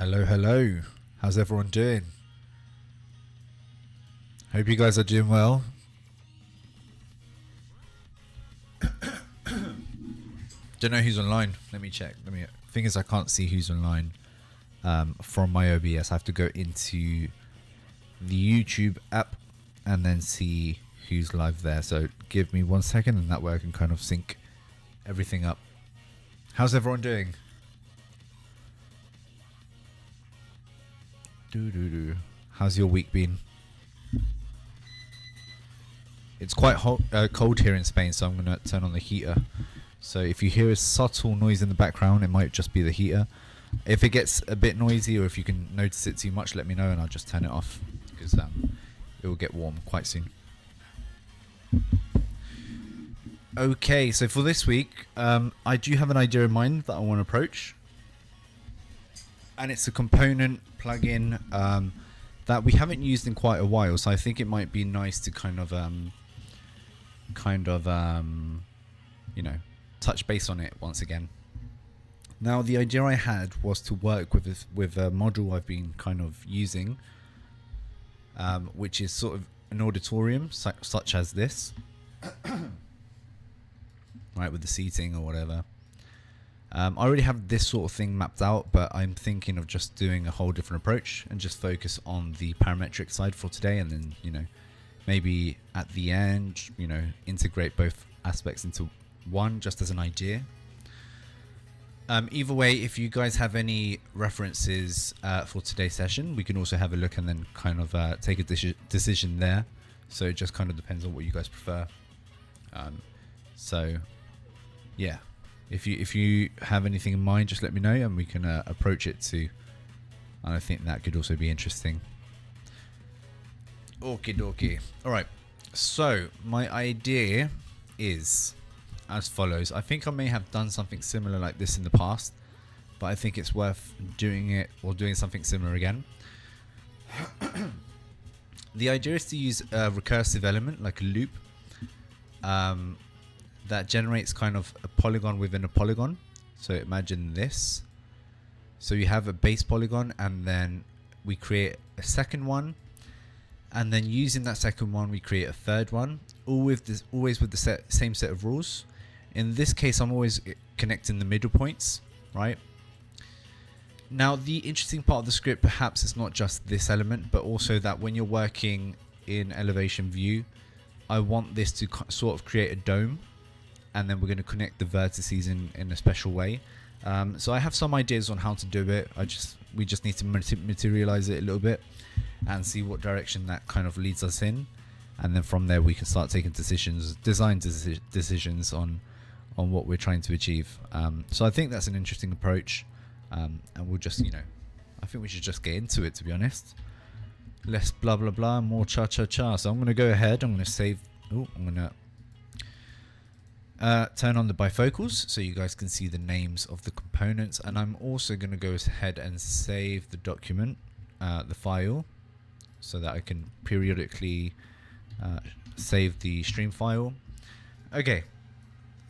Hello, hello. How's everyone doing? Hope you guys are doing well. Don't know who's online. Let me check. Thing is, I can't see who's online from my OBS. I have to go into the YouTube app and then see who's live there. So give me 1 second, and that way I can kind of sync everything up. How's everyone doing? How's your week been? It's quite hot, cold here in Spain, so I'm going to turn on the heater. So if you hear a subtle noise in the background, it might just be the heater. If it gets a bit noisy, or if you can notice it too much, let me know and I'll just turn it off, because it will get warm quite soon. Okay, so for this week, I do have an idea in mind that I want to approach. And it's a component plugin that we haven't used in quite a while, so I think it might be nice to kind of you know, touch base on it once again. Now, the idea I had was to work with a module I've been kind of using, which is sort of an auditorium such as this, right, with the seating or whatever. I already have this sort of thing mapped out, but I'm thinking of just doing a whole different approach and just focus on the parametric side for today, and then, you know, maybe at the end, you know, integrate both aspects into one, just as an idea. Either way, if you guys have any references for today's session, we can also have a look and then kind of take a decision there. So it just kind of depends on what you guys prefer. So yeah, if you have anything in mind, just let me know and we can approach it too. And I think that could also be interesting. Okie dokie. Alright, so my idea is as follows. I think I may have done something similar like this in the past, but I think it's worth doing it, or doing something similar again. The idea is to use a recursive element, like a loop, that generates kind of a polygon within a polygon. So imagine this. So you have a base polygon, and then we create a second one, and then using that second one we create a third one, always with the same set of rules. In this case, I'm always connecting the middle points, right? Now, the interesting part of the script perhaps is not just this element, but also that when you're working in elevation view, I want this to sort of create a dome, and then we're going to connect the vertices in a special way. So I have some ideas on how to do it. We just need to materialize it a little bit and see what direction that kind of leads us in, and then from there we can start taking design decisions on what we're trying to achieve. So I think that's an interesting approach, and we'll just, you know, I think we should just get into it, to be honest. Less blah blah blah, more cha cha cha. So I'm going to go ahead, I'm going to save. I'm going to turn on the bifocals so you guys can see the names of the components, and I'm also going to go ahead and save the document, the file, so that I can periodically save the stream file. Okay,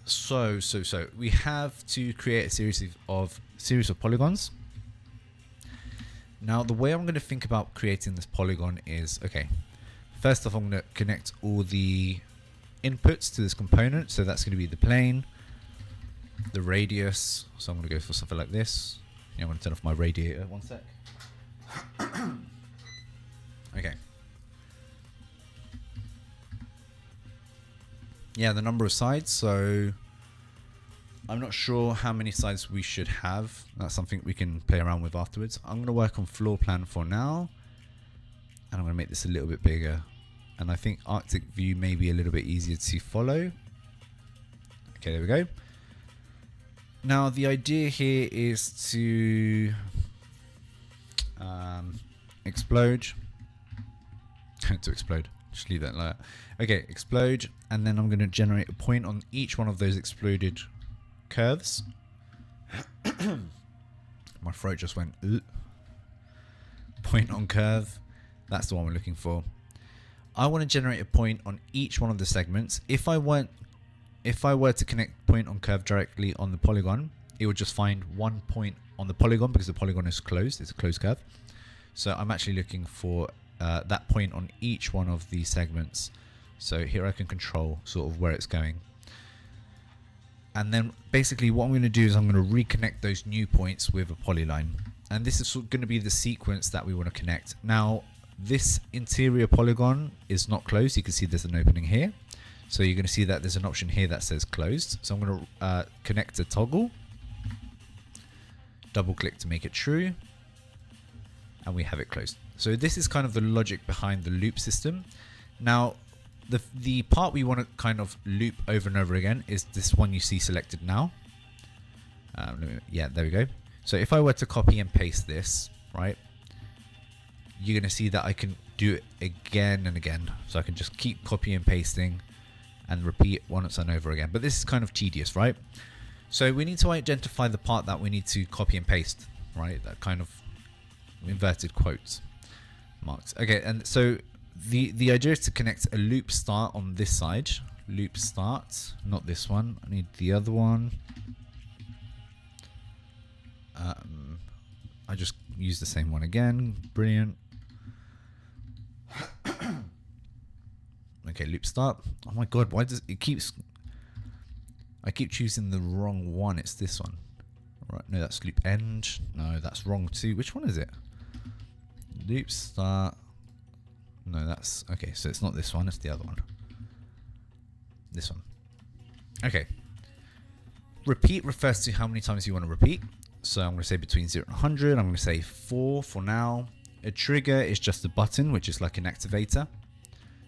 so we have to create a series of polygons. Now, the way I'm going to think about creating this polygon is, okay, first off, I'm going to connect all the inputs to this component. So that's going to be the plane, the radius. So I'm going to go for something like this. Yeah, I'm going to turn off my radiator. 1 sec. Okay. Yeah, the number of sides. So I'm not sure how many sides we should have. That's something we can play around with afterwards. I'm going to work on floor plan for now, and I'm going to make this a little bit bigger. And I think Arctic view may be a little bit easier to follow. Okay, there we go. Now, the idea here is to explode. To explode. Just leave that like that. Okay, explode. And then I'm going to generate a point on each one of those exploded curves. My throat just went. Ugh. Point on curve. That's the one we're looking for. I want to generate a point on each one of the segments. If I were to connect point on curve directly on the polygon, it will just find one point on the polygon because the polygon is closed. It's a closed curve. So I'm actually looking for that point on each one of these segments. So here I can control sort of where it's going. And then basically what I'm going to do is I'm going to reconnect those new points with a polyline. And this is going to be the sequence that we want to connect. Now, this interior polygon is not closed. You can see there's an opening here. So you're going to see that there's an option here that says closed. So I'm going to connect a toggle. Double click to make it true. And we have it closed. So this is kind of the logic behind the loop system. Now, the part we want to kind of loop over and over again is this one you see selected now. Yeah, there we go. So if I were to copy and paste this, right, you're going to see that I can do it again and again. So I can just keep copying and pasting and repeat once and over again. But this is kind of tedious, right? So we need to identify the part that we need to copy and paste, right? That kind of inverted quotes marks. Okay, and so the idea is to connect a loop start on this side. Loop start, not this one. I need the other one. I just use the same one again. Brilliant. Okay, loop start. Oh my god, why does it keeps... I keep choosing the wrong one. It's this one. Right, no, that's loop end. No, that's wrong too. Which one is it? Loop start. No, that's... Okay, so it's not this one. It's the other one. This one. Okay. Repeat refers to how many times you want to repeat. So I'm going to say between 0 and 100. I'm going to say 4 for now. A trigger is just a button, which is like an activator.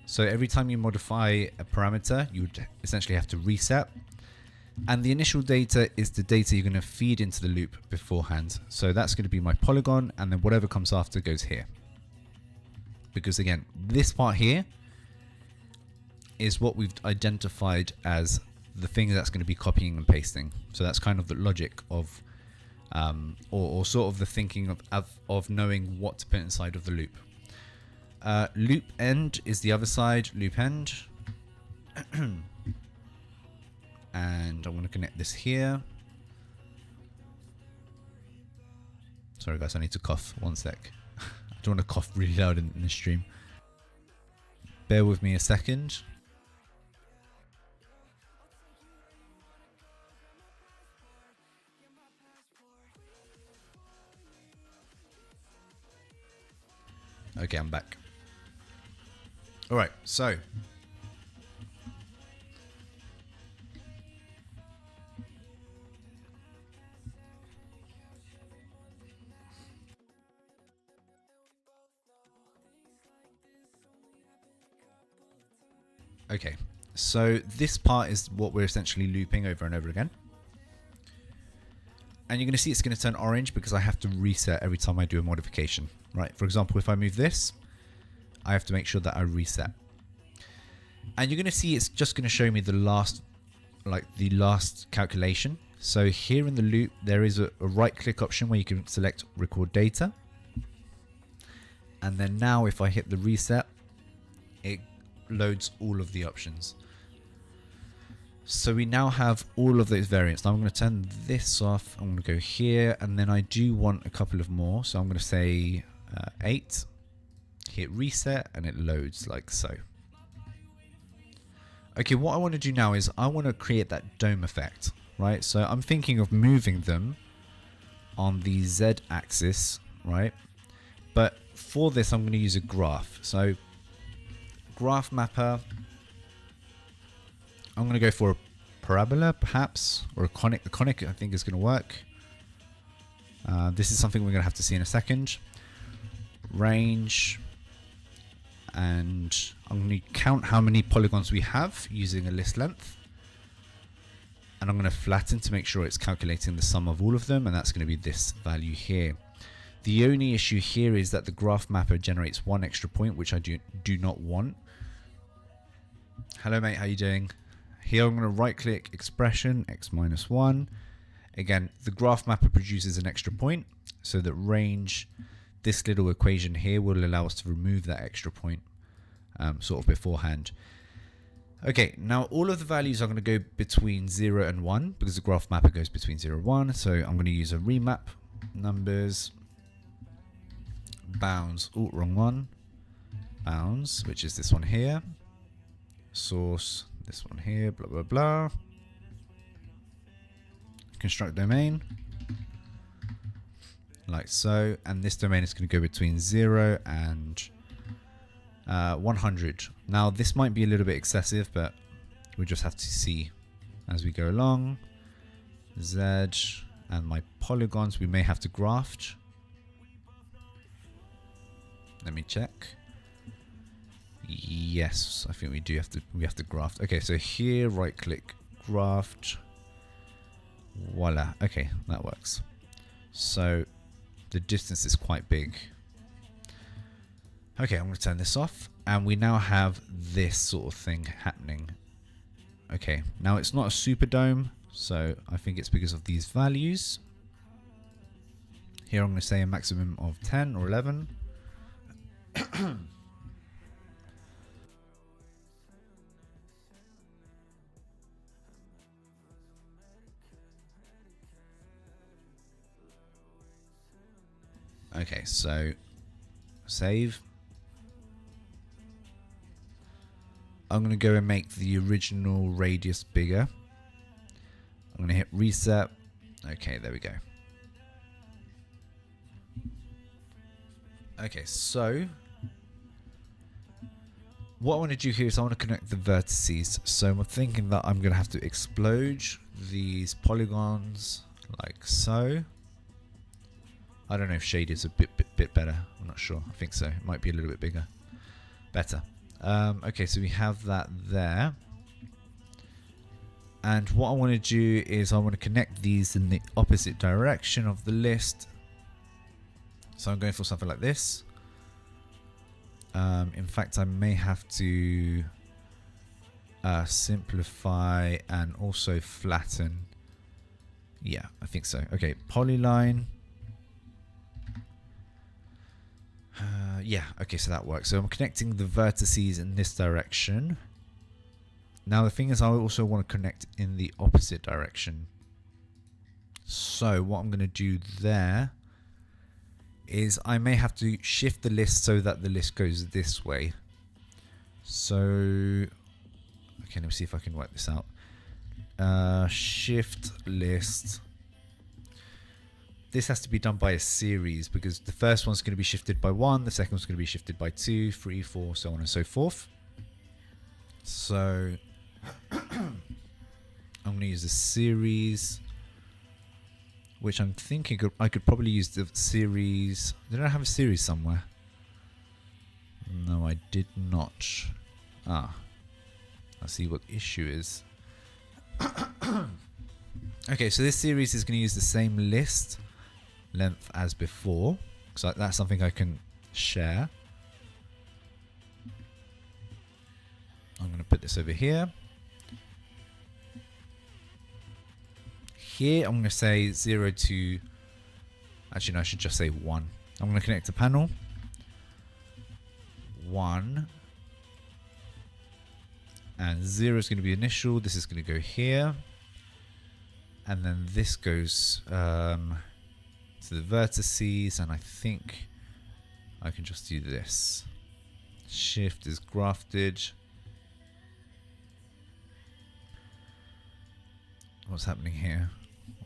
So every time you modify a parameter, you would essentially have to reset. And the initial data is the data you're going to feed into the loop beforehand. So that's going to be my polygon, and then whatever comes after goes here. Because again, this part here is what we've identified as the thing that's going to be copying and pasting. So that's kind of the logic of, or sort of the thinking of knowing what to put inside of the loop. Loop end is the other side, loop end. And I'm going to connect this here. Sorry guys, I need to cough. One sec. I don't want to cough really loud in the stream. Bear with me a second. Okay, I'm back. All right, so okay, so this part is what we're essentially looping over and over again. And you're going to see it's going to turn orange because I have to reset every time I do a modification, right? For example, if I move this, I have to make sure that I reset. And you're going to see it's just going to show me the last, like the last calculation. So here in the loop, there is a right click option where you can select record data. And then now if I hit the reset, it loads all of the options. So we now have all of those variants. Now I'm going to turn this off. I'm going to go here, and then I do want a couple of more. So I'm going to say 8, hit reset, and it loads like so. Okay, what I want to do now is I want to create that dome effect, right? So I'm thinking of moving them on the Z axis, right? But for this, I'm going to use a graph. So graph mapper. I'm going to go for a parabola, perhaps, or a conic. The conic, I think, is going to work. This is something we're going to have to see in a second. Range. And I'm going to count how many polygons we have using a list length. And I'm going to flatten to make sure it's calculating the sum of all of them. And that's going to be this value here. The only issue here is that the graph mapper generates 1 extra point, which I do not want. Hello, mate. How you doing? Here I'm going to right click expression x minus 1. Again, the graph mapper produces an extra point, so that range, this little equation here will allow us to remove that extra point sort of beforehand. Okay, now all of the values are going to go between 0 and 1 because the graph mapper goes between 0 and 1. So I'm going to use a remap, numbers, bounds, oh, wrong one, bounds, which is this one here, source, this one here, blah, blah, blah, construct domain, like so, and this domain is going to go between 0 and 100. Now this might be a little bit excessive, but we'll just have to see as we go along. Z and my polygons we may have to graft. Let me check. Yes, I think we do have to graft. Okay, so here right click, graft. Voila. Okay, that works. So the distance is quite big. Okay, I'm going to turn this off, and we now have this sort of thing happening. Okay, now it's not a super dome, so I think it's because of these values. Here I'm going to say a maximum of 10 or 11. Okay, so save. I'm going to go and make the original radius bigger. I'm going to hit reset. Okay, there we go. Okay, so what I want to do here is I want to connect the vertices. So I'm thinking that I'm going to have to explode these polygons like so. I don't know if shade is a bit better. I'm not sure. I think so. It might be a little bit bigger. Better. Okay, so we have that there. And what I want to do is I want to connect these in the opposite direction of the list. So I'm going for something like this. In fact, I may have to simplify and also flatten. Yeah, I think so. Okay, polyline. Yeah, okay, so that works. So I'm connecting the vertices in this direction. Now the thing is, I also want to connect in the opposite direction. So what I'm going to do there is I may have to shift the list so that the list goes this way. So, okay, let me see if I can work this out. Shift list. This has to be done by a series because the first one's going to be shifted by 1, the second one's going to be shifted by 2, 3, 4, so on and so forth. So I'm going to use a series, which I'm thinking I could probably use the series. Did I have a series somewhere? No, I did not. Ah, I see what the issue is. Okay, so this series is going to use the same list length as before, so that's something I can share. I'm going to put this over here. Here I'm going to say 0 to, actually no, I should just say 1. I'm going to connect a panel. 1 and 0 is going to be initial. This is going to go here, and then this goes to the vertices, and I think I can just do this. Shift is grafted. What's happening here?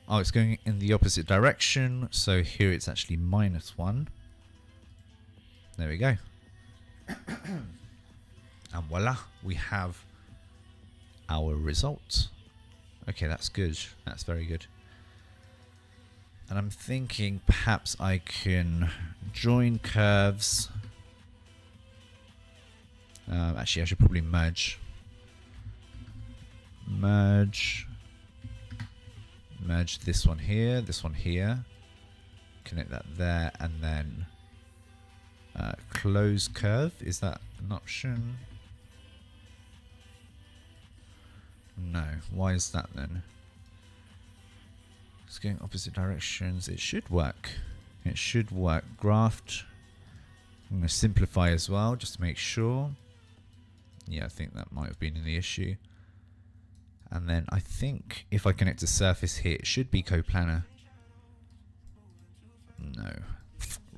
Oh, it's going in the opposite direction, so here it's actually -1. There we go. And voila, we have our result. Okay, that's good. That's very good. And I'm thinking perhaps I can join curves. Actually, I should probably merge. Merge this one here, connect that there, and then close curve. Is that an option? No. Why is that then? It's going opposite directions. It should work. It should work. Graft. I'm going to simplify as well, just to make sure. Yeah, I think that might have been the issue. And then I think if I connect a surface here, it should be coplanar. No.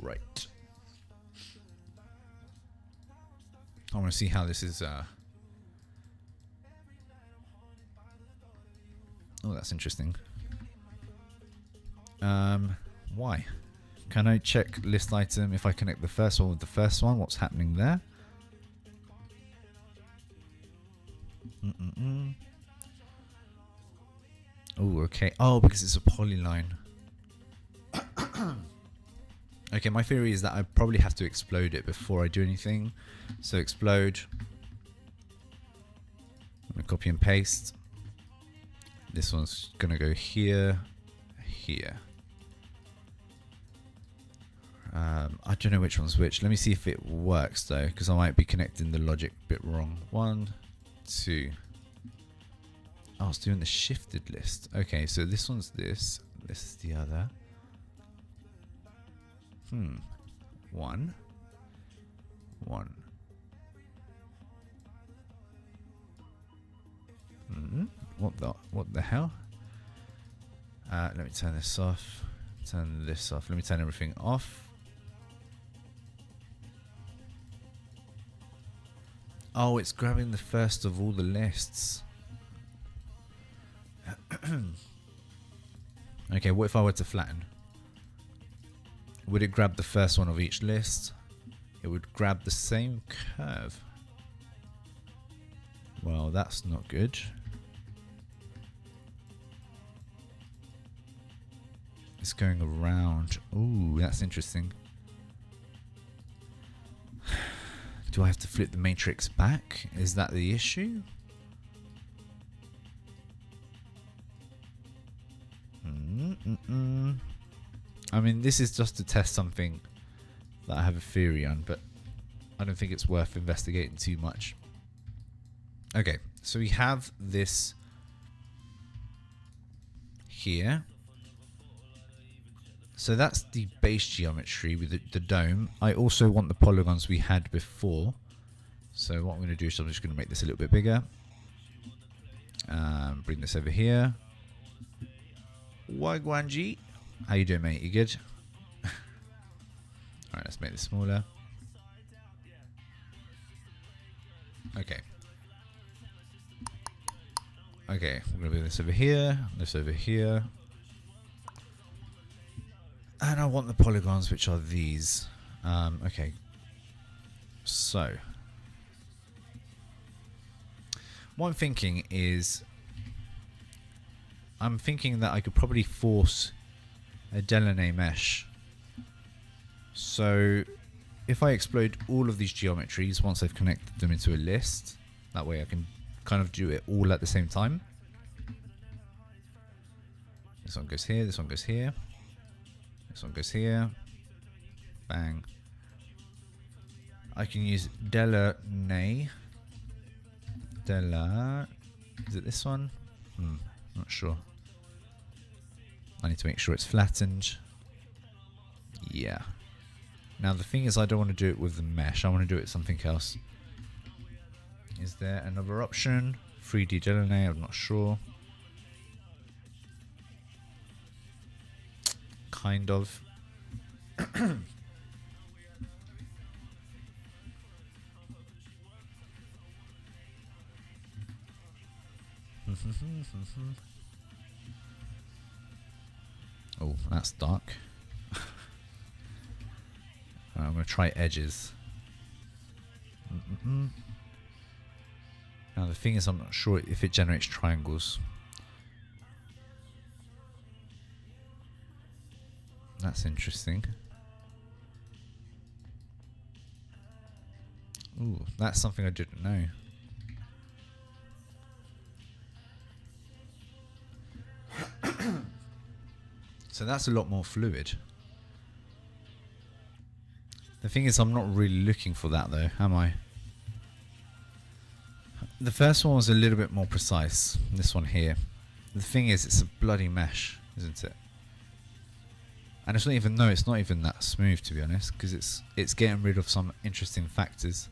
Right. I want to see how this is. Oh, that's interesting. Why? Can I check list item if I connect the first one with the first one? What's happening there? Oh, okay. Oh, because it's a polyline. Okay, my theory is that I probably have to explode it before I do anything. So explode. I'm going to copy and paste. This one's going to go here, here. I don't know which one's which. Let me see if it works though, because I might be connecting the logic a bit wrong. 1, 2. Oh, it's doing the shifted list. Okay, so this one's this. This is the other. 1. 1. What the hell? Let me turn this off. Turn this off. Let me turn everything off. Oh, it's grabbing the first of all the lists. Okay, what if I were to flatten? Would it grab the first one of each list? It would grab the same curve. Well, that's not good. It's going around. Ooh, that's interesting. Do I have to flip the matrix back? Is that the issue? I mean, this is just to test something that I have a theory on, but I don't think it's worth investigating too much. Okay, so we have this here. So that's the base geometry with the dome. I also want the polygons we had before. So what I'm going to do is I'm just going to make this a little bit bigger. Bring this over here. Wagwanji. How you doing, mate? You good? Alright, let's make this smaller. Okay. Okay, we're going to move this over here. This over here. And I want the polygons, which are these. Okay. So. What I'm thinking is, I'm thinking that I could probably force a Delaunay mesh. So if I explode all of these geometries once I've connected them into a list, that way I can kind of do it all at the same time. This one goes here, this one goes here. This one goes here. Bang. I can use Delaunay. Is it this one? Not sure. I need to make sure it's flattened. Yeah. Now the thing is, I don't want to do it with the mesh. I want to do it with something else. Is there another option? 3D Delaunay, I'm not sure. Kind of. Oh, that's dark. I'm going to try edges. Now the thing is, I'm not sure if it generates triangles. That's interesting. Ooh, that's something I didn't know. So that's a lot more fluid. The thing is, I'm not really looking for that though, am I? The first one was a little bit more precise. This one here. The thing is, it's a bloody mesh, isn't it? And it's not even, no, it's not even that smooth, to be honest, because it's getting rid of some interesting factors.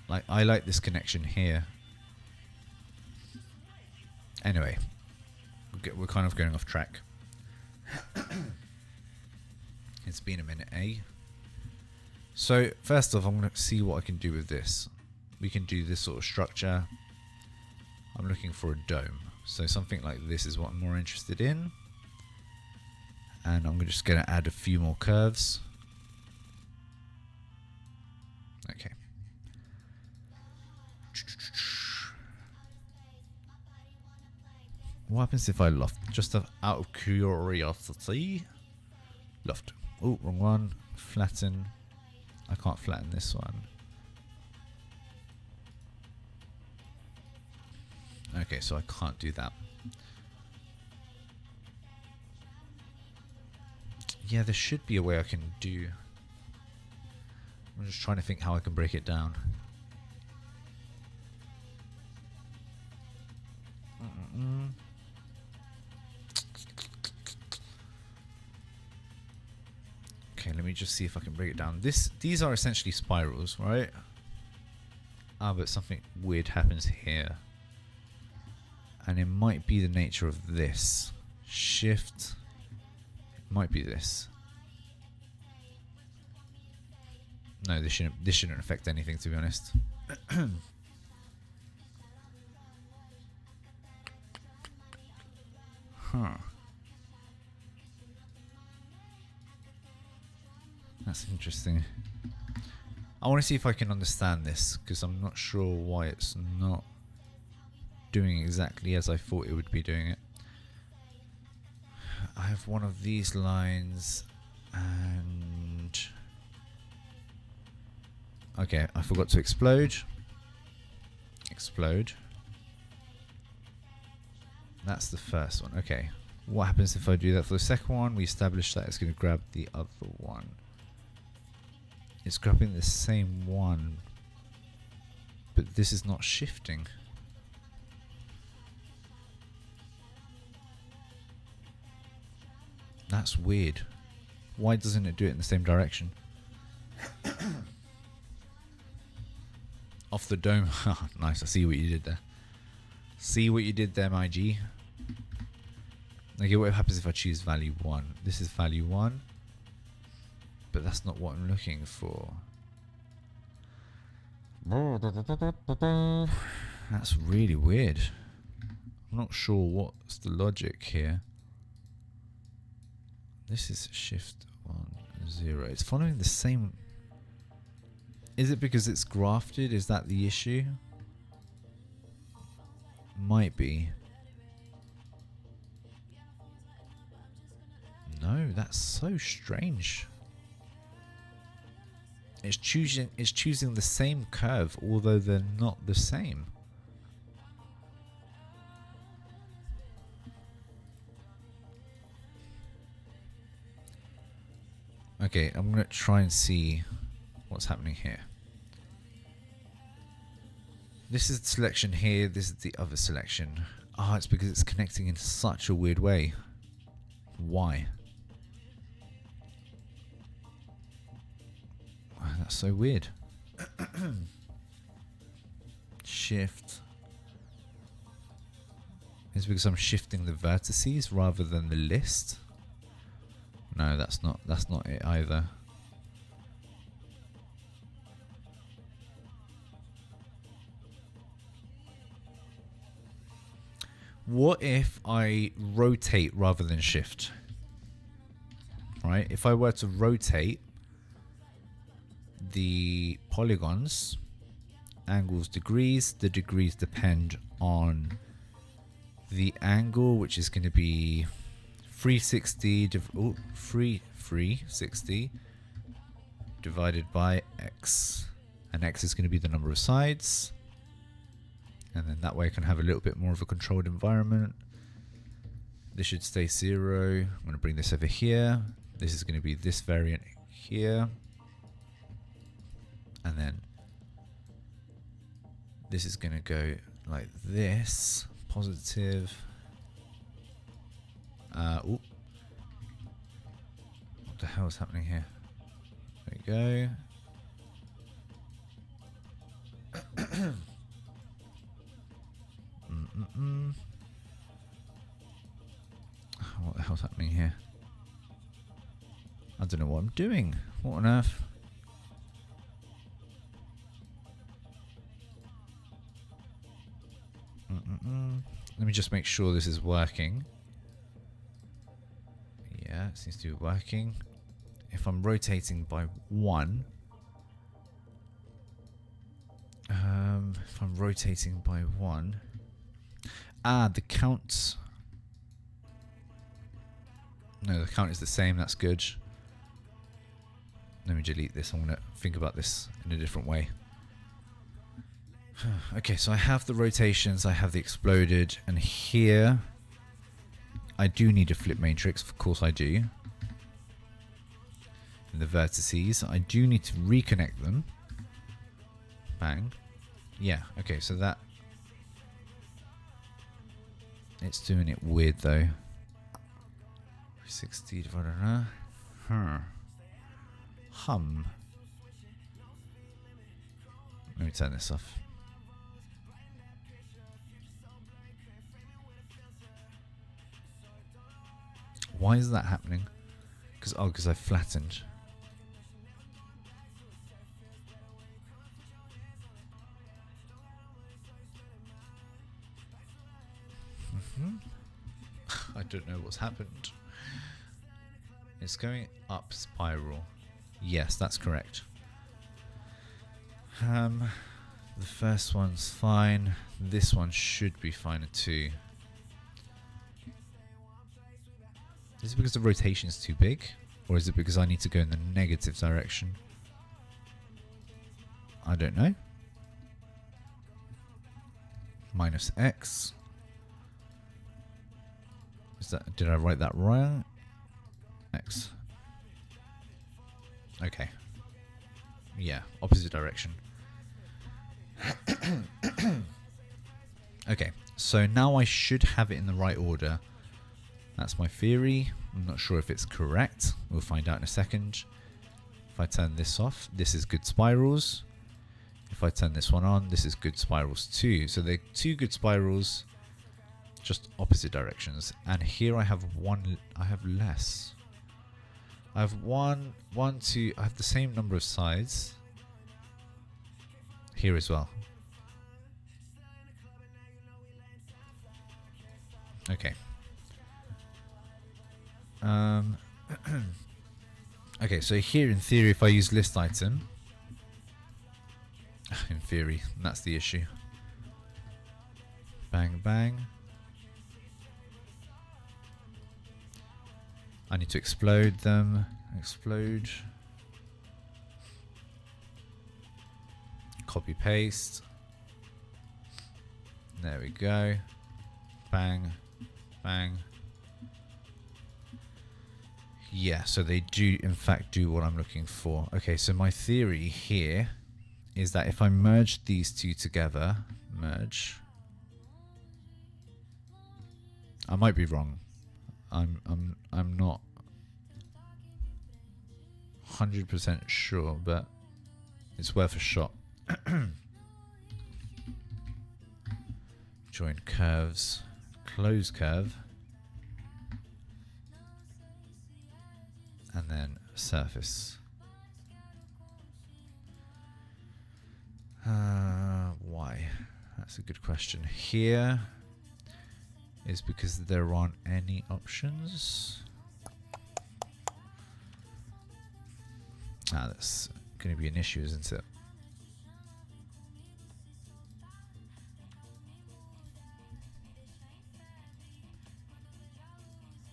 Like, I like this connection here. Anyway, we're kind of going off track. It's been a minute, eh? So, first off, I'm going to see what I can do with this. We can do this sort of structure. I'm looking for a dome. So something like this is what I'm more interested in. And I'm just going to add a few more curves. Okay. What happens if I loft? Just out of curiosity. Loft. Oh, wrong one. Flatten. I can't flatten this one. Okay, so I can't do that. Yeah, there should be a way I can do. I'm just trying to think how I can break it down. Okay, let me just see if I can break it down. These are essentially spirals, right? Ah, but something weird happens here. And it might be the nature of this. Shift. It might be this. No, this shouldn't affect anything, to be honest. Huh. That's interesting. I want to see if I can understand this, because I'm not sure why it's not doing exactly as I thought it would be doing it. I have one of these lines and... Okay, I forgot to explode. Explode. That's the first one. Okay. What happens if I do that for the second one? We establish that it's going to grab the other one. It's grabbing the same one, but this is not shifting. That's weird. Why doesn't it do it in the same direction? Off the dome. Nice, I see what you did there. See what you did there, my G. Okay, what happens if I choose value 1? This is value 1. But that's not what I'm looking for. That's really weird. I'm not sure what's the logic here. This is shift 1, 0. It's following the same. Is it because it's grafted? Is that the issue? Might be. No, that's so strange. It's choosing the same curve, although they're not the same. Okay, I'm going to try and see what's happening here. This is the selection here, this is the other selection. Ah, it's because it's connecting in such a weird way. Why? That's so weird. Shift. It's because I'm shifting the vertices rather than the list. No, that's not it either. What if I rotate rather than shift? Right? If I were to rotate the polygons, angles, degrees, the degrees depend on the angle, which is going to be 360 divided by x, and x is going to be the number of sides, and then that way I can have a little bit more of a controlled environment. This should stay 0. I'm going to bring this over here. This is going to be this variant here. And then this is going to go like this, positive. What the hell is happening here? There we What the hell's happening here? I don't know what I'm doing. What on earth? Let me just make sure this is working. Yeah, it seems to be working. If I'm rotating by 1, if I'm rotating by 1, the count. No, the count is the same. That's good. Let me delete this. I'm gonna think about this in a different way. Okay, so I have the rotations, I have the exploded, and here I do need a flip matrix, of course I do. In the vertices, I do need to reconnect them. Bang. Yeah, okay, so that... It's doing it weird though. 60 divided by... Hum. Let me turn this off. Why is that happening? Because I flattened. I don't know what's happened. It's going up spiral. Yes, that's correct. The first one's fine. This one should be fine too. Is it because the rotation is too big? Or is it because I need to go in the negative direction? I don't know. Minus X. Is that, did I write that wrong? X. Okay. Yeah, opposite direction. Okay, so now I should have it in the right order. That's my theory. I'm not sure if it's correct. We'll find out in a second. If I turn this off, this is good spirals. If I turn this one on, this is good spirals too. So they're 2 good spirals, just opposite directions. And here I have I have less. I have I have the same number of sides. Here as well. Okay. Okay, so here in theory, if I use list item, in theory, that's the issue. Bang, bang. I need to explode them. Explode. Copy, paste. There we go. Bang, bang. Yeah, so they do in fact do what I'm looking for. Okay, so my theory here is that if I merge these two together, merge. I might be wrong. I'm not 100% sure, but it's worth a shot. Join curves, close curve, and then surface. Why? That's a good question. Here is because there aren't any options. That's going to be an issue, isn't it?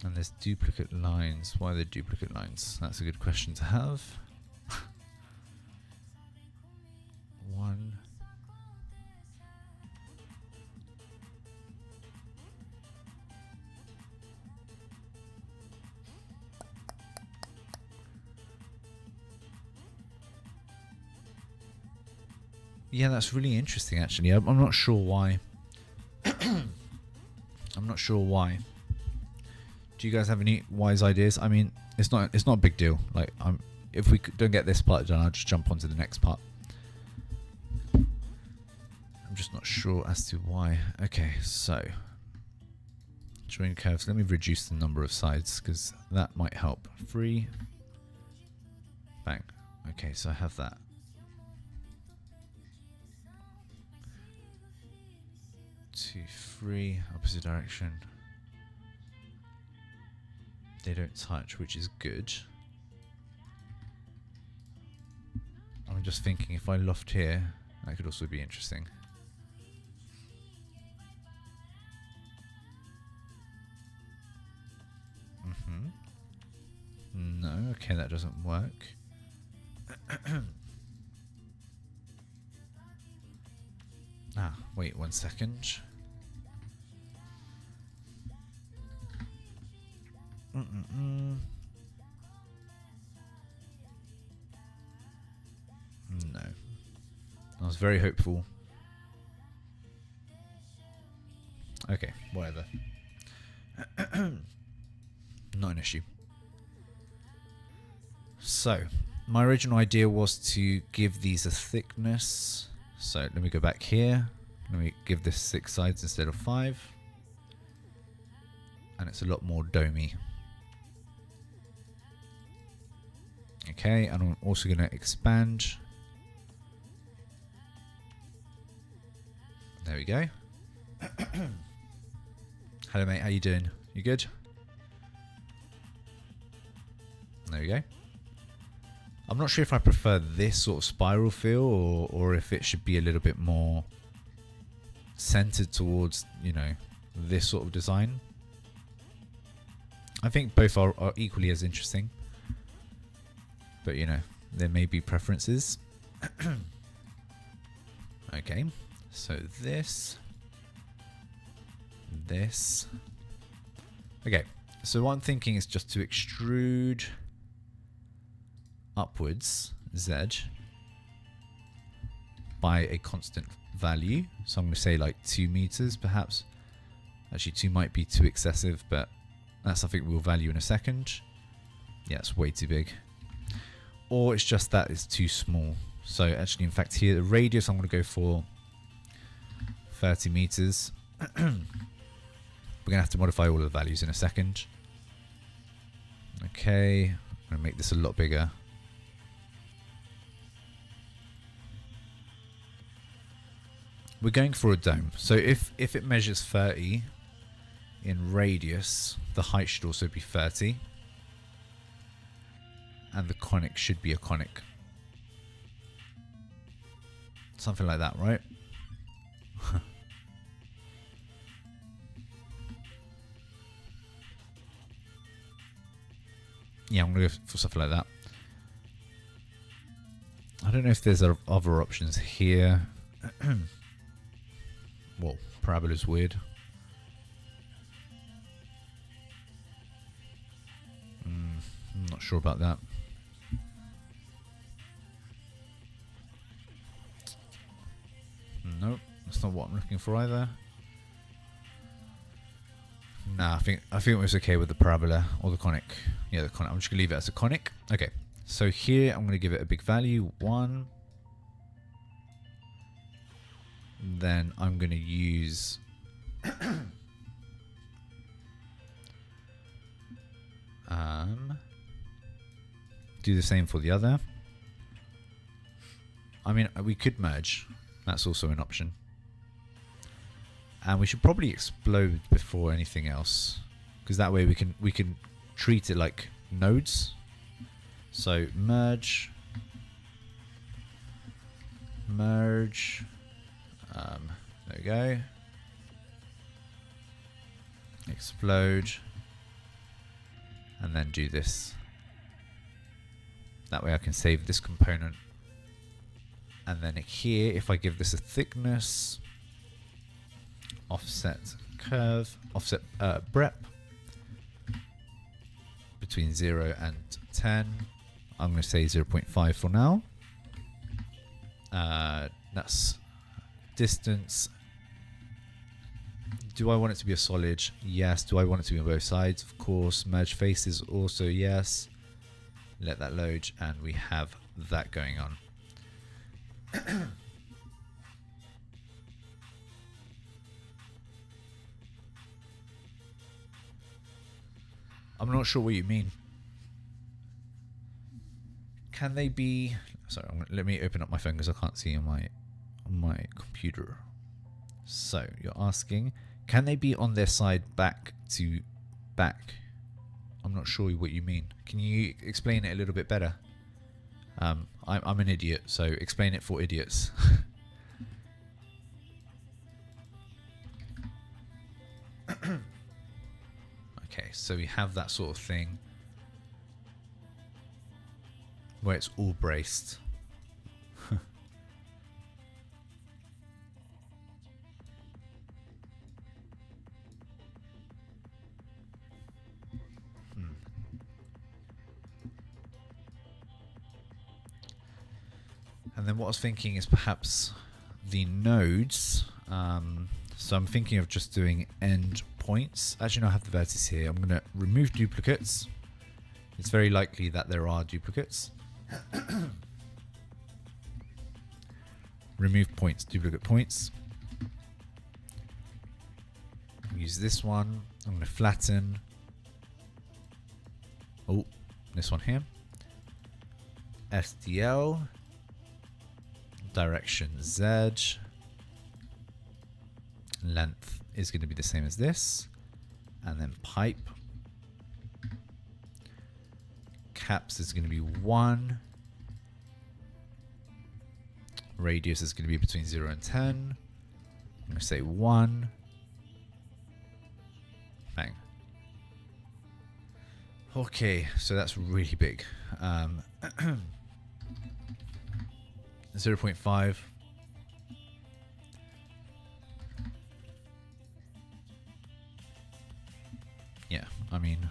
And there's duplicate lines. Why are there duplicate lines? That's a good question to have. 1. Yeah, that's really interesting actually. I'm not sure why. I'm not sure why. Do you guys have any wise ideas? I mean, it's not a big deal. Like, if we don't get this part done, I'll just jump onto the next part. I'm just not sure as to why. Okay, so join curves. Let me reduce the number of sides because that might help. 3. Bang. Okay, so I have that. Two, 3, opposite direction. They don't touch, which is good. I'm just thinking if I loft here, that could also be interesting. No, okay, that doesn't work. Wait 1 second. No. I was very hopeful. Okay, whatever. Not an issue. So, my original idea was to give these a thickness. So, let me go back here. Let me give this 6 sides instead of 5. And it's a lot more domey. Okay, and I'm also going to expand. There we go. Hello mate, how you doing? You good? There we go. I'm not sure if I prefer this sort of spiral feel or if it should be a little bit more centered towards, you know, this sort of design. I think both are equally as interesting. But, you know, there may be preferences. Okay, so this. Okay, so what I'm thinking is just to extrude upwards, Z, by a constant value. So I'm going to say like 2 meters, perhaps. Actually, 2 might be too excessive, but that's something we'll value in a second. Yeah, it's way too big. Or it's just that it's too small. So actually, in fact, here, the radius, I'm going to go for 30 meters. We're going to have to modify all of the values in a second. Okay, I'm going to make this a lot bigger. We're going for a dome. So if it measures 30 in radius, the height should also be 30. And the conic should be a conic. Something like that, right? Yeah, I'm going to go for something like that. I don't know if there's other options here. Well, parabola's weird. I'm not sure about that. Nope, that's not what I'm looking for either. Nah, I think it was okay with the parabola or the conic. Yeah, the conic. I'm just gonna leave it as a conic. Okay, so here I'm gonna give it a big value, 1. Then I'm gonna use do the same for the other. I mean, we could merge. That's also an option. And we should probably explode before anything else, because that way we can treat it like nodes. So merge. There we go. Explode. And then do this. That way I can save this component. And then here, if I give this a thickness, offset curve, offset brep between 0 and 10. I'm going to say 0.5 for now. That's distance. Do I want it to be a solid? Yes. Do I want it to be on both sides? Of course. Merge faces also yes. Let that load, and we have that going on. I'm not sure what you mean. Can they be... Sorry, let me open up my phone because I can't see on my computer. So, you're asking, can they be on their side back to back? I'm not sure what you mean. Can you explain it a little bit better? I'm an idiot, so explain it for idiots. Okay, so we have that sort of thing where it's all braced. And then what I was thinking is perhaps the nodes. So I'm thinking of just doing end points. Actually, no, I have the vertices here. I'm going to remove duplicates. It's very likely that there are duplicates. Remove points, duplicate points. Use this one. I'm going to flatten. Oh, this one here. SDL. Direction Z. Length is going to be the same as this. And then pipe. Caps is going to be 1. Radius is going to be between 0 and 10. I'm going to say 1. Bang. Okay, so that's really big. 0.5. Yeah, I mean...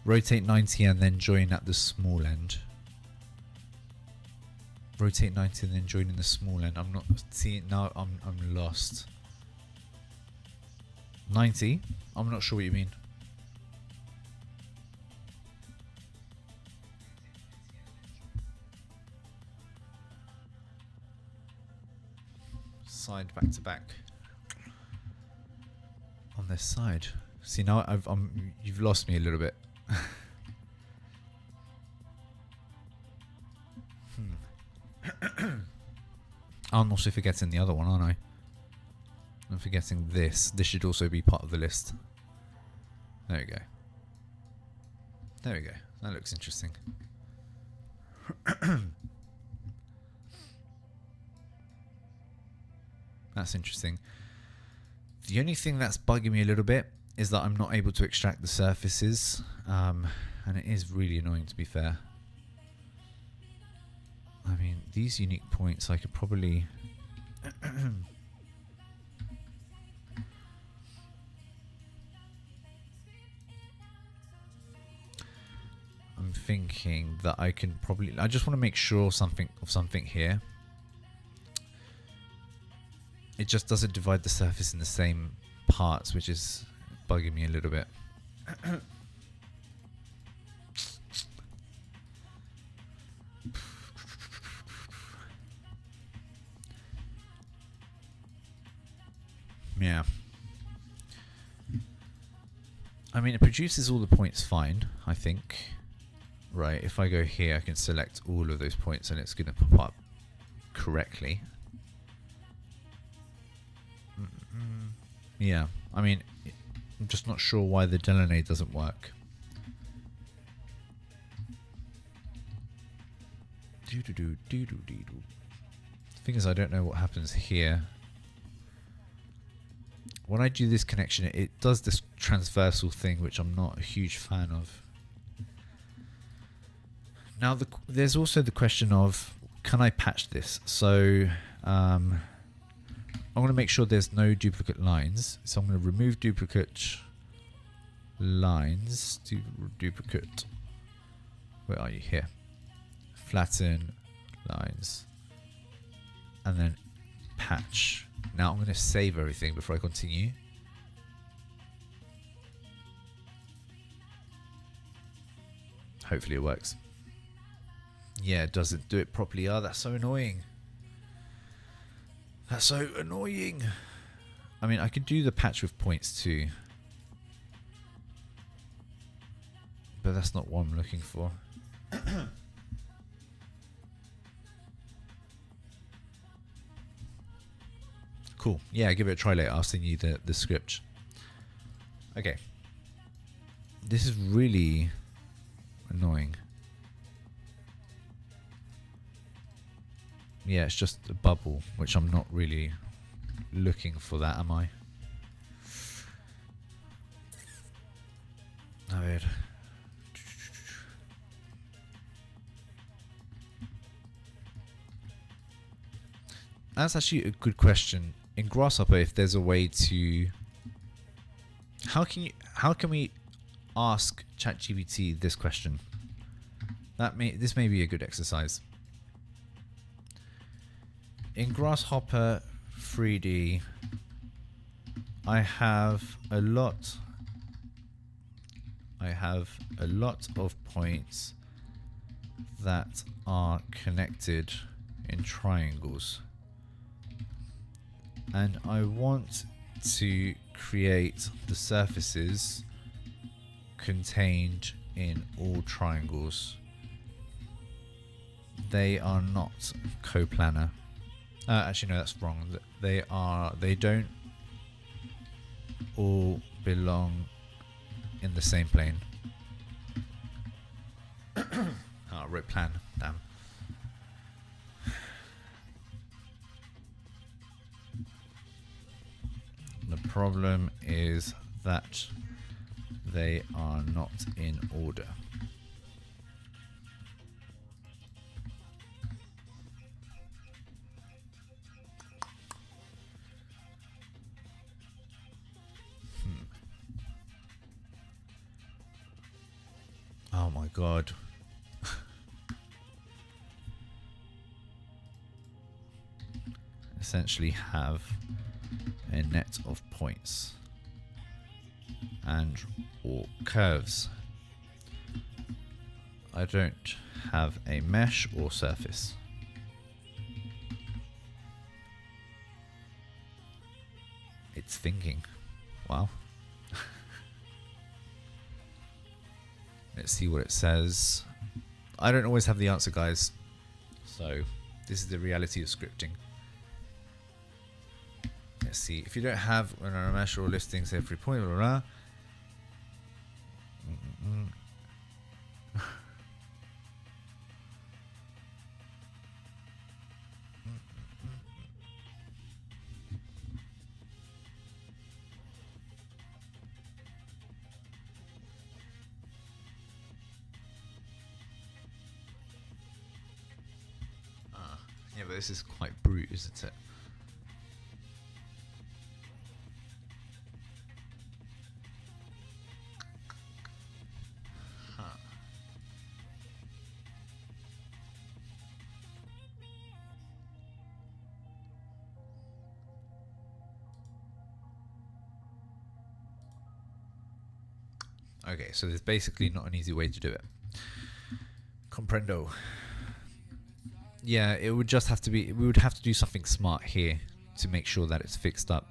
Rotate 90 and then join at the small end. Rotate 90 and then join in the small end. I'm not seeing now. I'm lost. 90. I'm not sure what you mean. Side back to back. On this side. See now you've lost me a little bit. I'm also forgetting the other one, aren't I? I'm forgetting this. This should also be part of the list. There we go. There we go. That looks interesting. That's interesting. The only thing that's bugging me a little bit is that I'm not able to extract the surfaces. And it is really annoying, to be fair. I mean, these unique points I could probably... I'm thinking that I can probably... I just want to make sure something here. It just doesn't divide the surface in the same parts, which is bugging me a little bit. Yeah. I mean, it produces all the points fine, I think. Right, if I go here, I can select all of those points and it's going to pop up correctly. Yeah, I mean, I'm just not sure why the delineate doesn't work. The thing is, I don't know what happens here. When I do this connection, it does this transversal thing, which I'm not a huge fan of. Now, there's also the question of, can I patch this? So, I'm going to make sure there's no duplicate lines. So I'm going to remove duplicate lines. Duplicate. Where are you? Here. Flatten lines. And then patch. Now I'm going to save everything before I continue. Hopefully it works. Yeah, it doesn't do it properly. Oh, that's so annoying. That's so annoying. I mean, I could do the patch with points too. But that's not what I'm looking for. Cool. Yeah, give it a try later. I'll send you the script. Okay. This is really annoying. Yeah, it's just a bubble, which I'm not really looking for that, am I? A ver. That's actually a good question. In Grasshopper, if there's a way to... How can we ask ChatGPT this question? This may be a good exercise. In Grasshopper 3D, I have a lot of points that are connected in triangles. And I want to create the surfaces contained in all triangles. They are not coplanar. Actually, no, that's wrong. They don't all belong in the same plane. Oh, I wrote plan. Damn. The problem is that they are not in order. Oh my god. Essentially have a net of points and or curves. I don't have a mesh or surface. It's thinking. Wow. Let's see what it says. I don't always have the answer, guys. So this is the reality of scripting. Let's see. If you don't have a mesh or listing, say every point, blah, blah, blah. Yeah, but this is quite brute, isn't it? Okay, so there's basically not an easy way to do it. Comprendo. Yeah, it would just have to be, we would have to do something smart here to make sure that it's fixed up.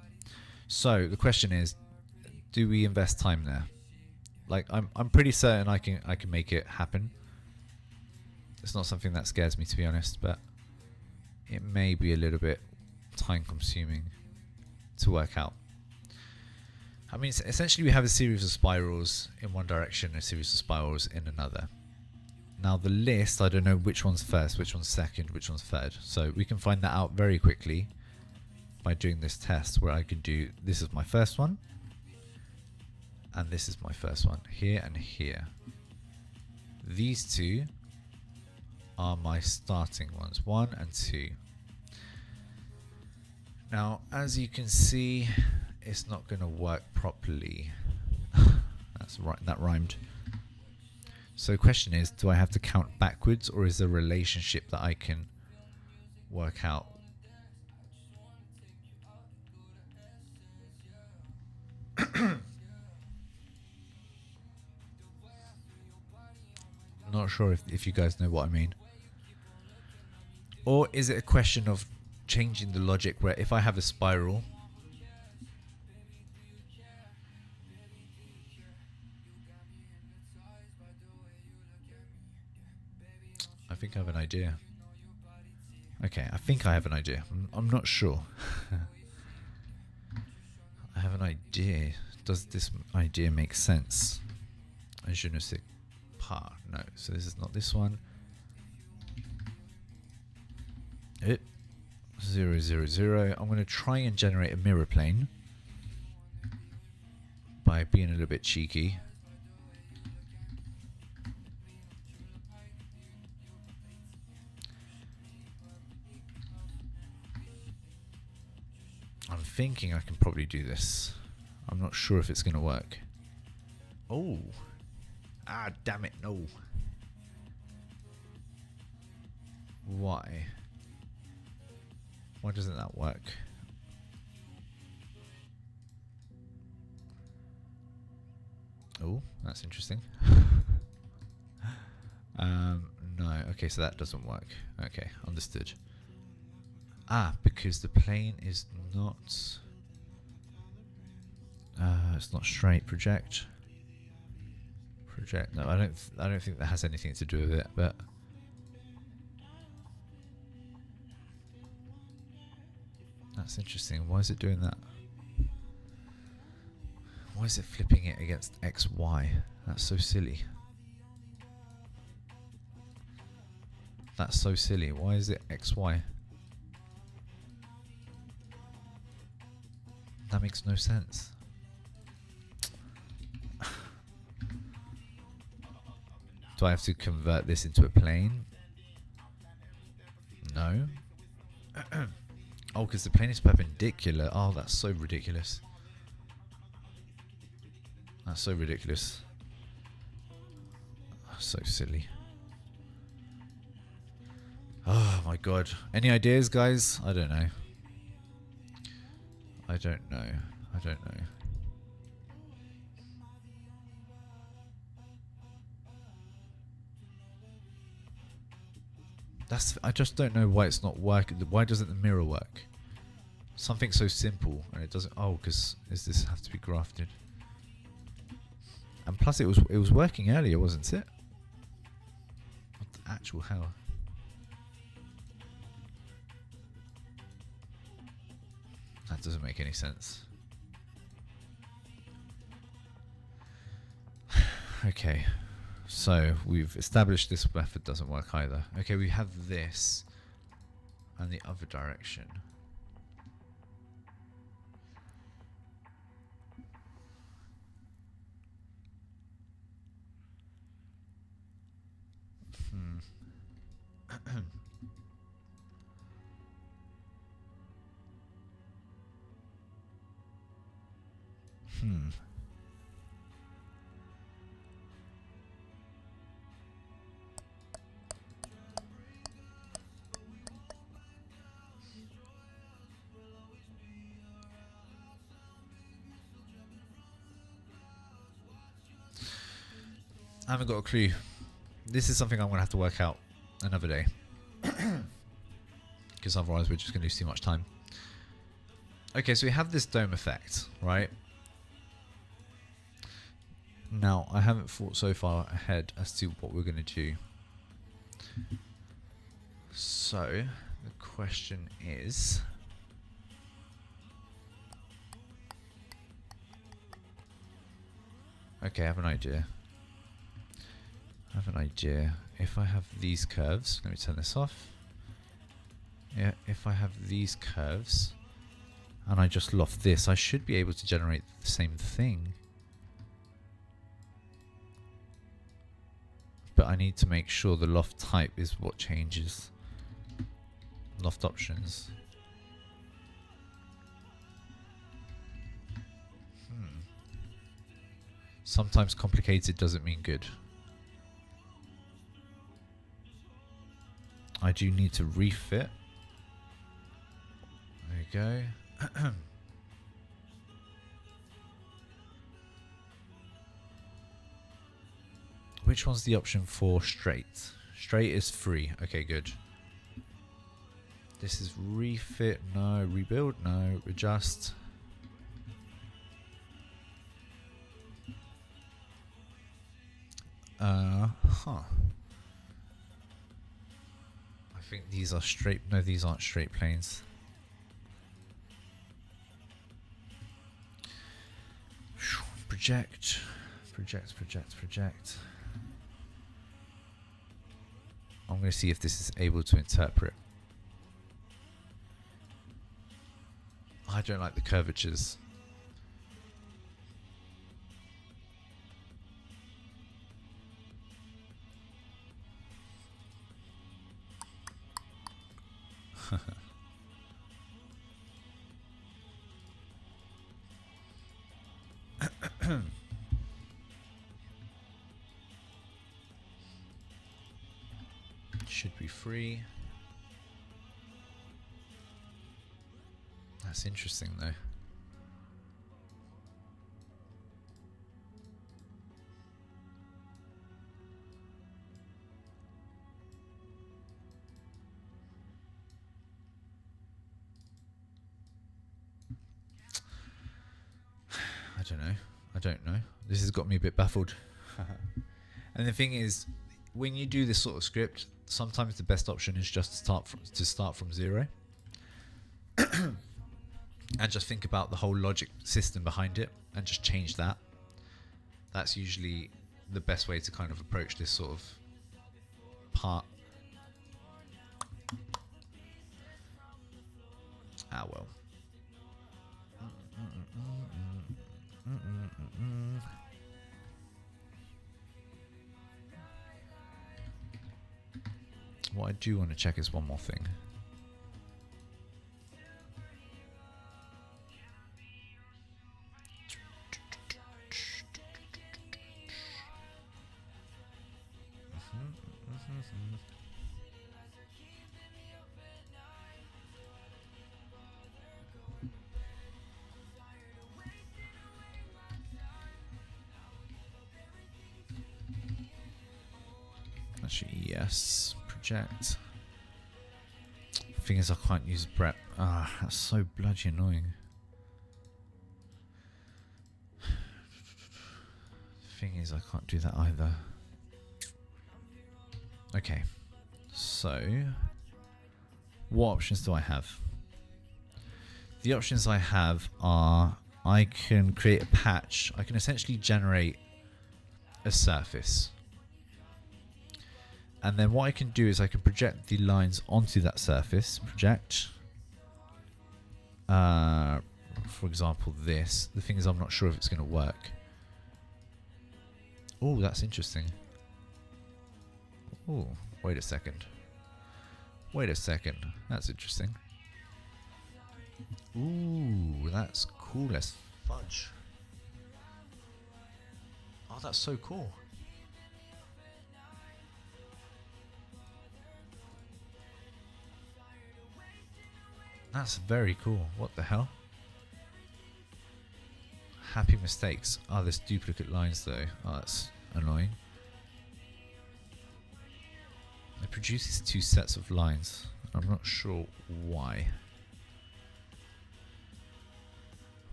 So the question is, do we invest time there? Like, I'm pretty certain I can make it happen. It's not something that scares me, to be honest, but it may be a little bit time consuming to work out. I mean, essentially we have a series of spirals in one direction, a series of spirals in another. Now the list, I don't know which one's first, which one's second, which one's third. So we can find that out very quickly by doing this test where I can do, this is my first one, and this is my first one, here and here. These two are my starting ones, 1 and 2. Now, as you can see, it's not going to work properly. That's right, that rhymed. So the question is, do I have to count backwards, or is there a relationship that I can work out? Not sure if you guys know what I mean. Or is it a question of changing the logic where if I have a spiral, I think I have an idea. Okay, I think I have an idea. I'm not sure. I have an idea. Does this idea make sense? Je ne sais pas. No, so this is not this one. 0, 0, 0. I'm going to try and generate a mirror plane by being a little bit cheeky. I'm thinking I can probably do this. I'm not sure if it's going to work. Oh. Ah, damn it, no. Why? Why doesn't that work? Oh, that's interesting. No, okay, so that doesn't work. Okay, understood. Ah, because the plane is not... it's not straight. Project. Project. No, I don't think that has anything to do with it, but... That's interesting. Why is it doing that? Why is it flipping it against X, Y? That's so silly. That's so silly. Why is it X, Y? That makes no sense. Do I have to convert this into a plane? No. Oh, because the plane is perpendicular. Oh, that's so ridiculous. That's so ridiculous. So silly. Oh my god. Any ideas, guys? I don't know. I don't know. I don't know. I just don't know why it's not working. Why doesn't the mirror work? Something so simple and it doesn't. Oh, because does this have to be grafted? And plus, it was working earlier, wasn't it? What the actual hell? That doesn't make any sense. Okay. So we've established this method doesn't work either. Okay, we have this and the other direction. I haven't got a clue. This is something I'm going to have to work out another day. Because otherwise we're just going to lose too much time. Okay, so we have this dome effect, right? Now, I haven't thought so far ahead as to what we're going to do. So, the question is... Okay, I have an idea. If I have these curves, let me turn this off. Yeah, if I have these curves and I just loft this, I should be able to generate the same thing. But I need to make sure the loft type is what changes. Loft options. Sometimes complicated doesn't mean good. I do need to refit. There you go. Which one's the option for straight? Straight is free. Okay, good. This is refit, no. Rebuild, no. Adjust. I think these are straight. No, these aren't straight planes. Project. I'm going to see if this is able to interpret. I don't like the curvatures. Should be free. That's interesting though. I don't know. This has got me a bit baffled. And the thing is, when you do this sort of script, sometimes the best option is just to start from zero. And just think about the whole logic system behind it and just change that. That's usually the best way to kind of approach this sort of part. Ah well. What I do want to check is one more thing. Actually, yes. Project. Thing is, I can't use prep. Ah, that's so bloody annoying. Thing is, I can't do that either. Okay. So, what options do I have? The options I have are I can create a patch. I can essentially generate a surface. And then what I can do is I can project the lines onto that surface. Project. For example, this. The thing is, I'm not sure if it's going to work. Oh, that's interesting. Oh, wait a second. Wait a second. That's interesting. Ooh, that's cool as fudge. Oh, that's so cool. That's very cool. What the hell? Happy mistakes. Oh, there's duplicate lines though. Oh, that's annoying. It produces two sets of lines. I'm not sure why.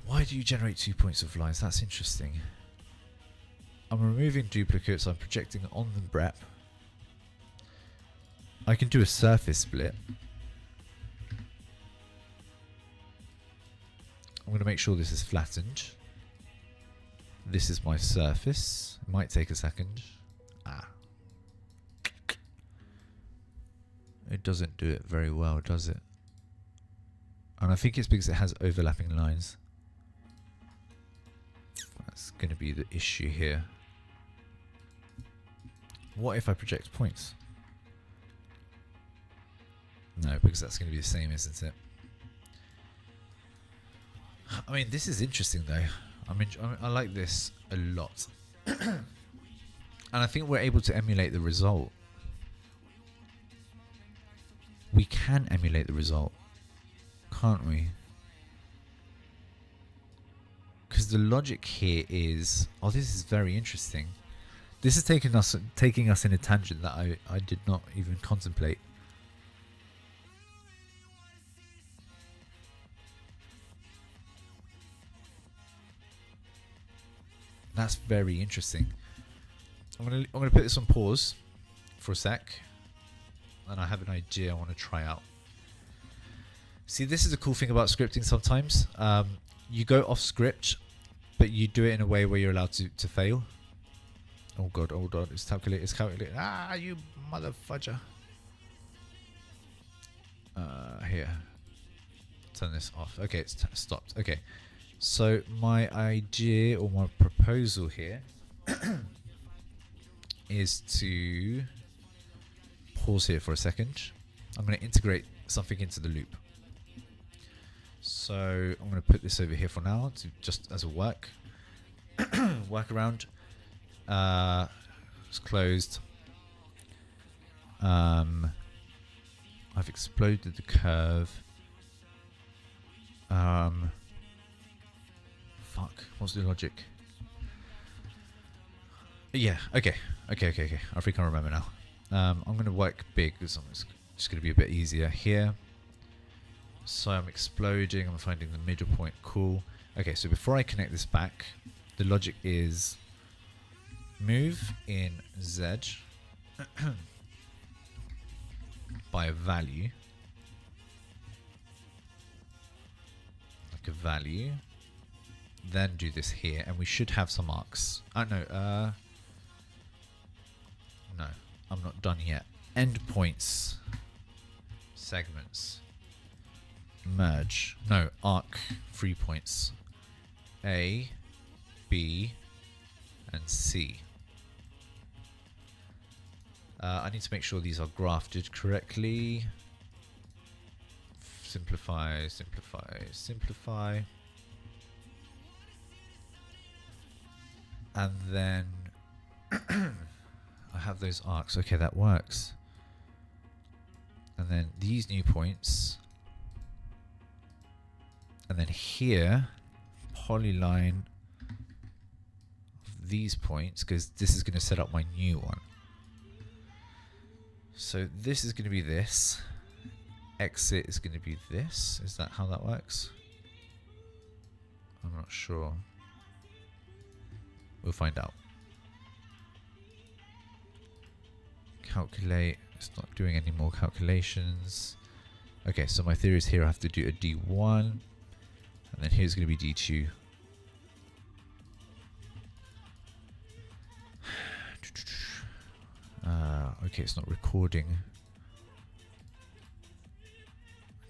Why do you generate 2 points of lines? That's interesting. I'm removing duplicates. I'm projecting on the rep. I can do a surface split. I'm going to make sure this is flattened. This is my surface. It might take a second. Ah. It doesn't do it very well, does it? And I think it's because it has overlapping lines. That's going to be the issue here. What if I project points? No, because that's going to be the same, isn't it? I mean, this is interesting though. I like this a lot. And I think we're able to emulate the result. We can emulate the result, can't we? Because the logic here is... Oh, this is very interesting. This is taking us in a tangent that I did not even contemplate. That's very interesting. I'm gonna put this on pause for a sec, and I have an idea I want to try out. See, this is a cool thing about scripting sometimes. You go off script, but you do it in a way where you're allowed to fail. Oh god, hold on, it's calculated. Ah, you motherfudger. Here. Turn this off. Okay, it's stopped. Okay. So my idea or my proposal here is to pause here for a second. I'm going to integrate something into the loop. So I'm going to put this over here for now, to just as a workaround. It's closed. I've exploded the curve. Fuck, what's the logic? Yeah, okay. I think I remember now. I'm going to work big because it's just going to be a bit easier here. So I'm exploding, I'm finding the middle point, cool. Okay, so before I connect this back, the logic is move in Z by a value, like a value, then do this here, and we should have some arcs. No, I'm not done yet. Endpoints, segments, merge, no, arc 3 points, A, B, and C. I need to make sure these are grafted correctly. Simplify. And then I have those arcs. Okay, that works. And then these new points. And then here, polyline these points, because this is going to set up my new one. So this is going to be this. Exit is going to be this. Is that how that works? I'm not sure. We'll find out. Calculate. It's not doing any more calculations. Okay, so my theory is here I have to do a D1. And then here's going to be D2. Okay, it's not recording.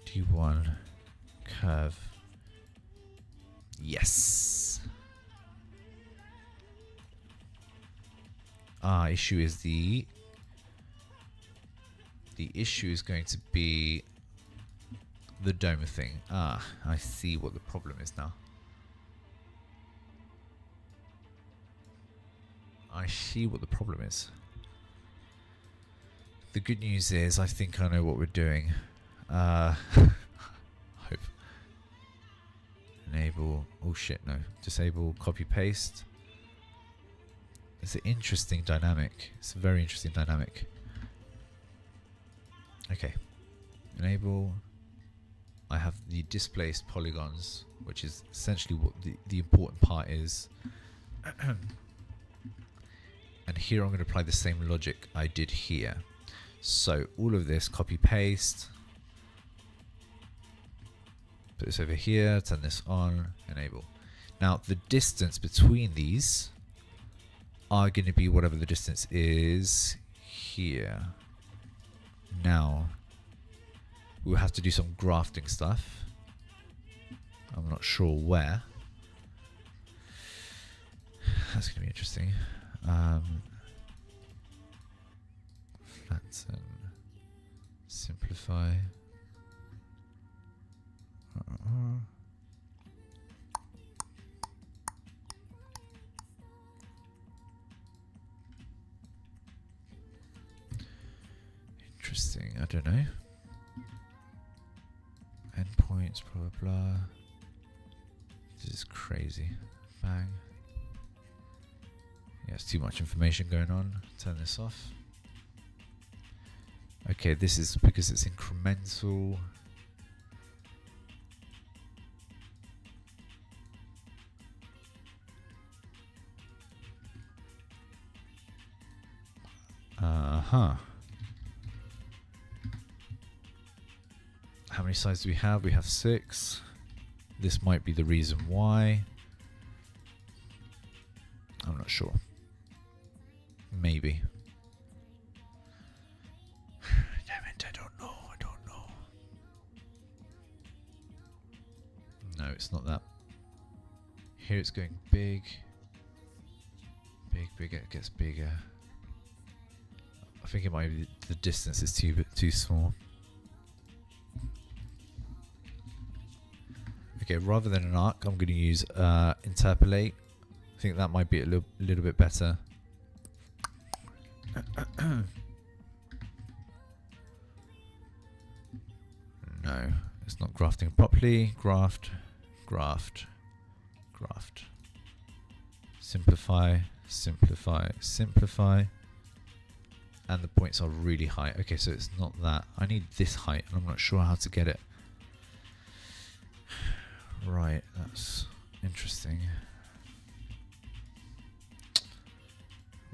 D1 curve. Yes. Issue is the issue is going to be the dome thing. I see what the problem is now. I see what the problem is. The good news is I think I know what we're doing. Hope. Enable. Oh shit, no. Disable, copy, paste. It's an interesting dynamic. It's a very interesting dynamic. Okay. Enable. I have the displaced polygons, which is essentially what the important part is. And here I'm going to apply the same logic I did here. So all of this, copy, paste. Put this over here, turn this on, enable. Now the distance between these are going to be whatever the distance is here. Now we'll have to do some grafting stuff. I'm not sure where. That's going to be interesting. Flatten, simplify. Interesting, I don't know. Endpoints, blah blah blah. This is crazy. Bang. Yeah, it's too much information going on. Turn this off. Okay, this is because it's incremental. How many sides do we have? We have 6. This might be the reason why. I'm not sure. Maybe. Damn it, I don't know. No, it's not that. Here it's going big. Bigger, it gets bigger. I think it might be the distance is too small. Okay, rather than an arc, I'm going to use interpolate. I think that might be a little bit better. No, it's not grafting properly. Graft. Simplify. And the points are really high. Okay, so it's not that. I need this height, and I'm not sure how to get it. Right, that's interesting.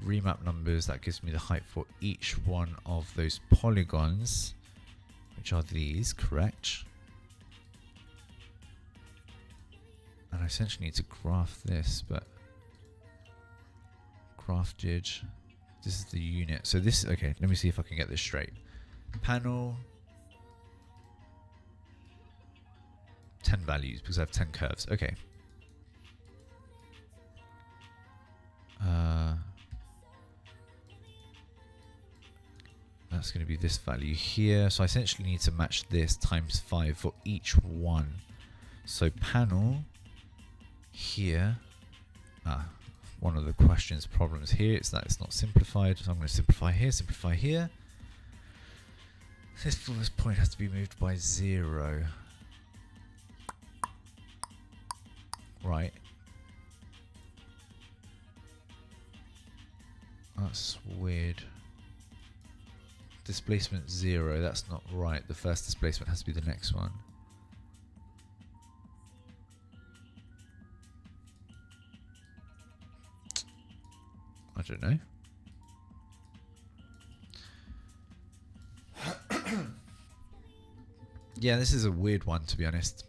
Remap numbers, that gives me the height for each one of those polygons, which are these, correct? And I essentially need to graph this, but grafted, this is the unit. So this, okay, let me see if I can get this straight. Panel, 10 values, because I have 10 curves. Okay. That's going to be this value here. So I essentially need to match this times 5 for each one. So panel here. One of the problems here is that it's not simplified. So I'm going to simplify here. This fullest point has to be moved by 0. Right. That's weird. Displacement 0, that's not right. The first displacement has to be the next one. I don't know. Yeah, this is a weird one, to be honest.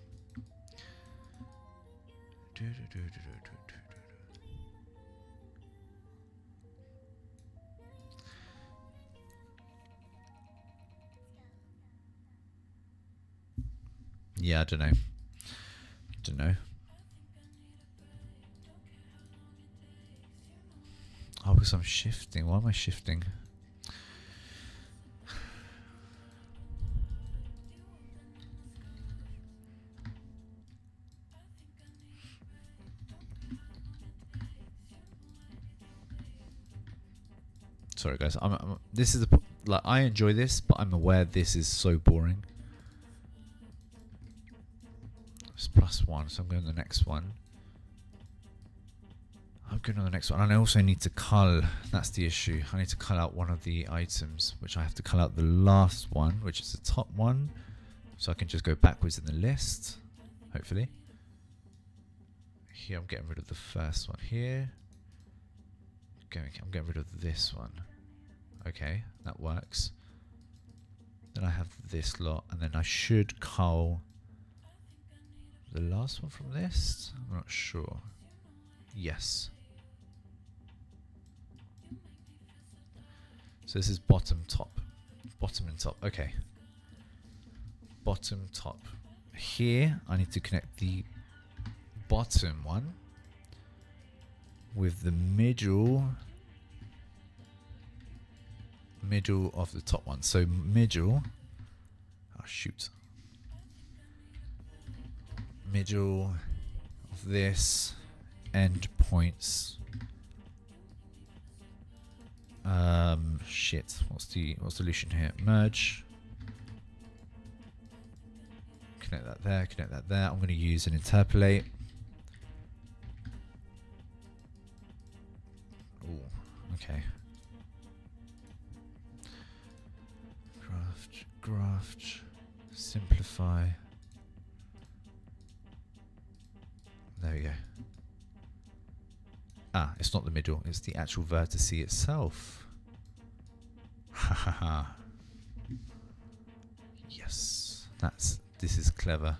Yeah, I don't know. Oh, because I'm shifting. Why am I shifting? Sorry, guys. This is like I enjoy this, but I'm aware this is so boring. It's +1, so I'm going to the next one. And I also need to cull. That's the issue. I need to cull out one of the items, which I have to cull out the last one, which is the top one, so I can just go backwards in the list. Hopefully. Here I'm getting rid of the first one. Here. I'm getting rid of this one. Okay, that works. Then I have this lot, and then I should cull the last one from this. I'm not sure. Yes. So this is bottom, top. Bottom and top. Okay. Bottom, top. Here, I need to connect the bottom one with the middle of the top one. So middle. Oh shoot. Middle of this end points. Shit. What's the solution here? Merge. Connect that there. Connect that there. I'm going to use an interpolate. Oh, okay. Graft. Simplify. There we go. It's not the middle, it's the actual vertex itself. Yes, this is clever.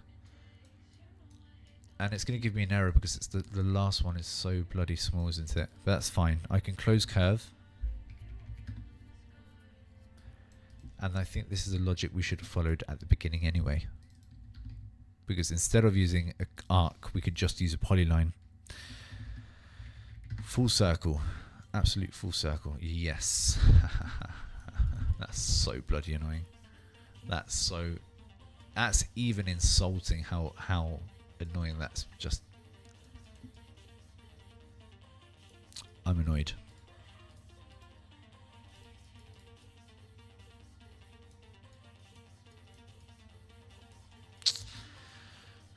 And it's going to give me an error because it's the last one is so bloody small, isn't it? But that's fine. I can close curve. And I think this is a logic we should have followed at the beginning anyway. Because instead of using an arc, we could just use a polyline. Full circle. Absolute full circle. Yes. That's so bloody annoying. That's even insulting how annoying that's just. I'm annoyed.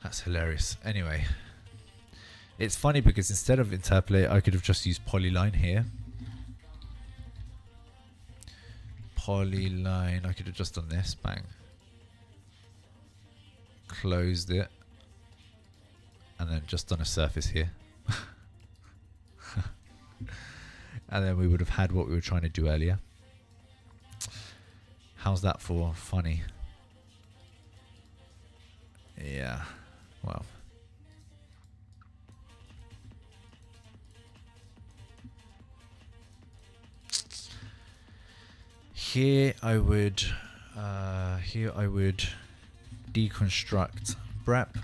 That's hilarious. Anyway, it's funny because instead of interpolate, I could have just used polyline here. Polyline, I could have just done this, bang. Closed it. And then just done a surface here. And then we would have had what we were trying to do earlier. How's that for funny? Yeah, well. Here I would deconstruct brep,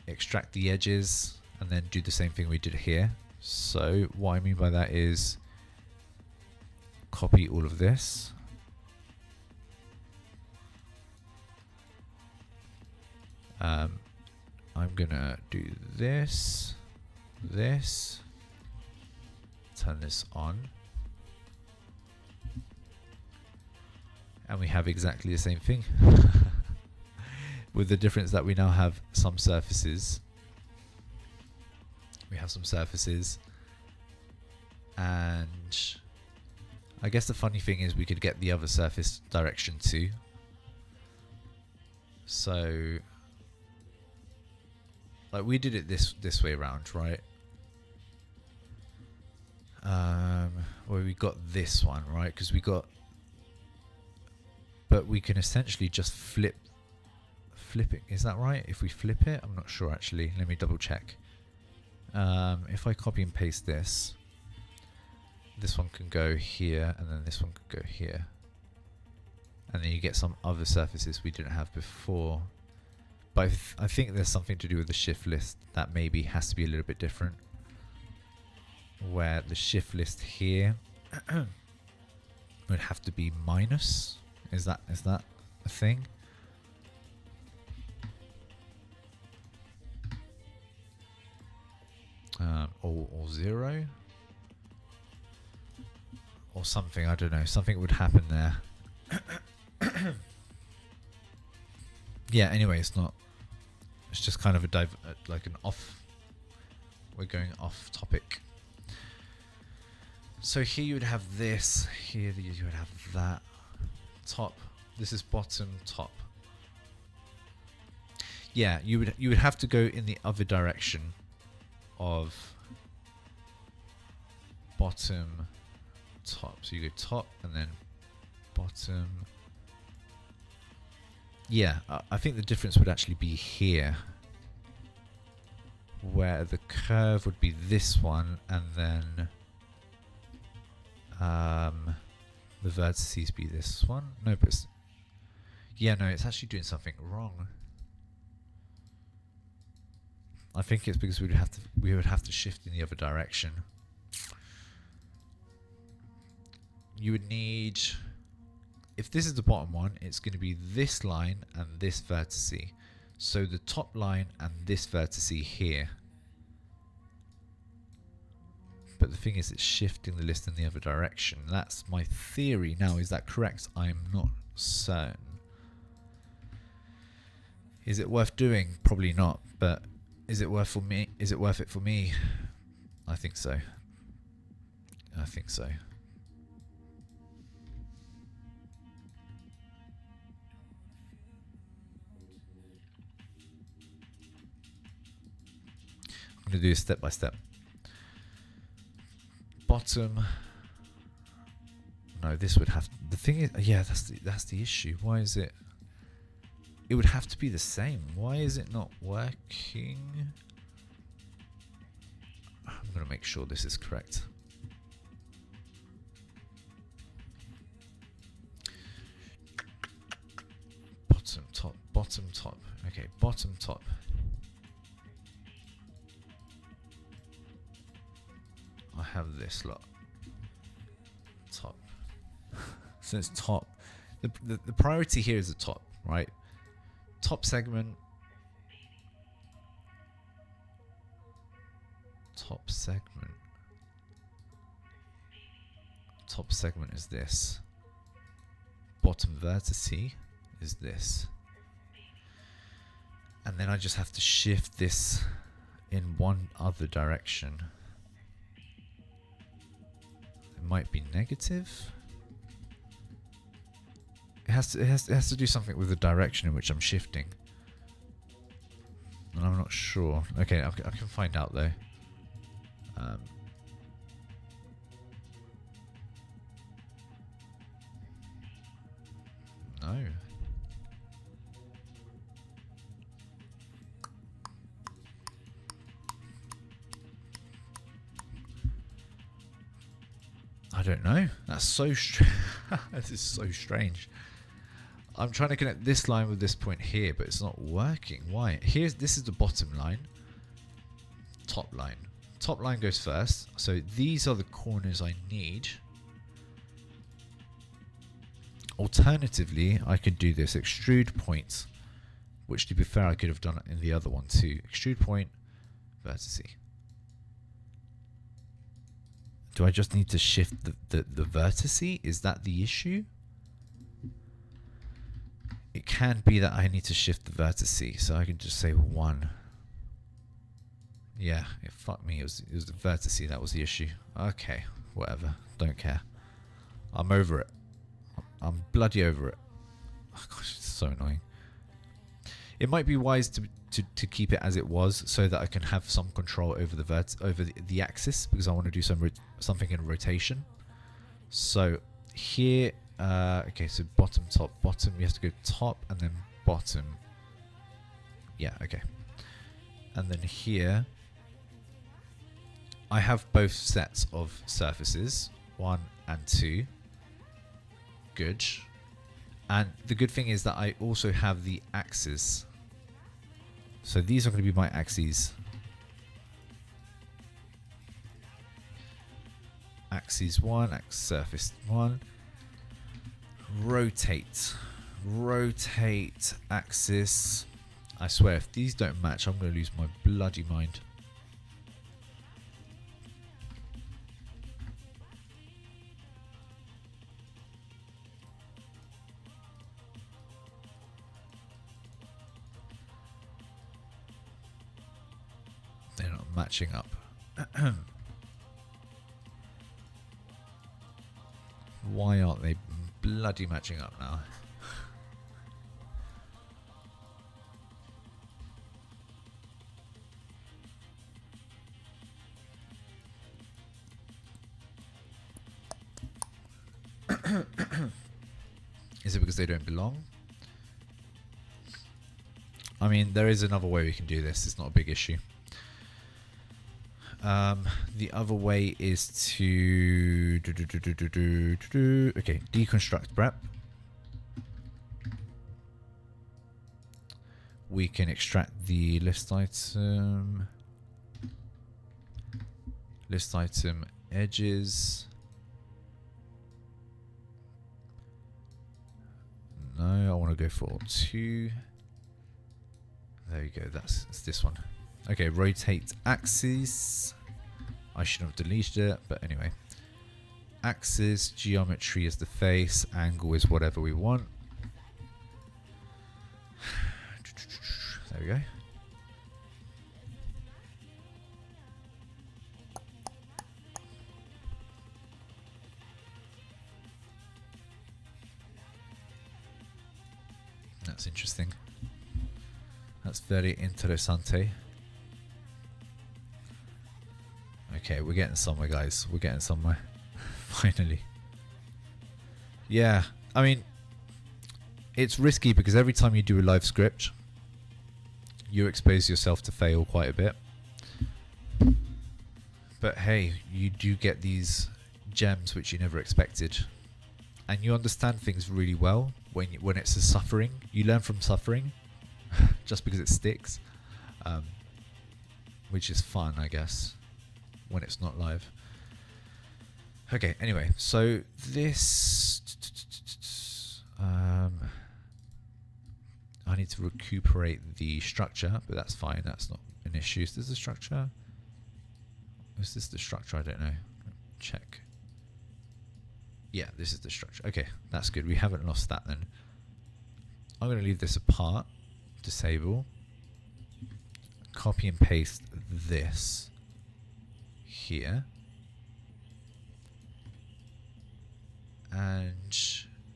extract the edges, and then do the same thing we did here. So what I mean by that is copy all of this. I'm gonna do this, turn this on, and we have exactly the same thing. With the difference that we now have some surfaces. We have some surfaces, and I guess the funny thing is we could get the other surface direction too. So, like we did it this way around, right? Where we got this one, right? Because we got, but we can essentially just flip it. Is that right? If we flip it, I'm not sure actually. Let me double check. If I copy and paste this one can go here, and then this one could go here. And then you get some other surfaces we didn't have before. But I think there's something to do with the shift list that maybe has to be a little bit different. Where the shift list here would have to be minus. Is that a thing? Or 0 or something, I don't know, something would happen there. Yeah, anyway, it's just kind of like an off, we're going off topic. So here you would have this, here you would have that, top, this is bottom, top. Yeah, you would have to go in the other direction of bottom, top. So you go top and then bottom. Yeah, I think the difference would actually be here, where the curve would be this one, and then the vertices be this one. No, but it's actually doing something wrong. I think it's because we would have to shift in the other direction. You would need, if this is the bottom one, it's going to be this line and this vertice. So the top line and this vertice here. But the thing is, it's shifting the list in the other direction. That's my theory. Now, is that correct? I'm not certain. Is it worth doing? Probably not. But is it worth it for me? I think so. I think so. I'm going to do step by step. Bottom. No, no, this would have. The thing is, yeah, that's the issue. Why is it? It would have to be the same. Why is it not working? I'm gonna make sure this is correct. Bottom, top, bottom, top. Okay, bottom, top. I have this lot. Top. So it's top. The priority here is the top, right? Top segment. Top segment. Top segment is this. Bottom vertice is this. And then I just have to shift this in one other direction. It might be negative. It has to do something with the direction in which I'm shifting. And I'm not sure. Okay, I can find out though. No. I don't know. That's so strange. This is so strange. I'm trying to connect this line with this point here, but it's not working. Why? This is the bottom line. Top line. Top line goes first. So these are the corners I need. Alternatively, I could do this extrude point, which to be fair, I could have done in the other one too. Extrude point, vertice. Do I just need to shift the vertice? Is that the issue? It can be that I need to shift the vertice, so I can just say 1. Yeah, it fucked me. It was the vertice that was the issue. Okay, whatever. Don't care. I'm over it. I'm bloody over it. Oh gosh, it's so annoying. It might be wise to keep it as it was, so that I can have some control over the axis, because I want to do something in rotation. So here, okay, so bottom, top, bottom. We have to go top and then bottom. Yeah, okay. And then here, I have both sets of surfaces, 1 and 2. Good. And the good thing is that I also have the axes. So these are going to be my axes. Axis 1, surface 1. Rotate. Rotate axis. I swear, if these don't match, I'm going to lose my bloody mind. They're not matching up. Why aren't they bloody matching up now? Is it because they don't belong? I mean, there is another way we can do this. It's not a big issue. The other way is to okay, deconstruct prep. We can extract the list item edges. No, I want to go for 2. There you go. That's this one. Okay, rotate axes. I shouldn't have deleted it, but anyway. Axis, geometry is the face, angle is whatever we want. There we go. That's interesting. That's very interessante. Okay, we're getting somewhere, guys. We're getting somewhere. Finally. Yeah, I mean, it's risky because every time you do a live script, you expose yourself to fail quite a bit. But hey, you do get these gems which you never expected, and you understand things really well when it's a suffering. You learn from suffering, just because it sticks, which is fun, I guess, when it's not live. Okay, anyway, so this I need to recuperate the structure, but that's fine, that's not an issue. Is this the structure? Is this the structure? I don't know. Check. Yeah, this is the structure. Okay, that's good. We haven't lost that then. I'm going to leave this apart. Disable. Copy and paste this here. And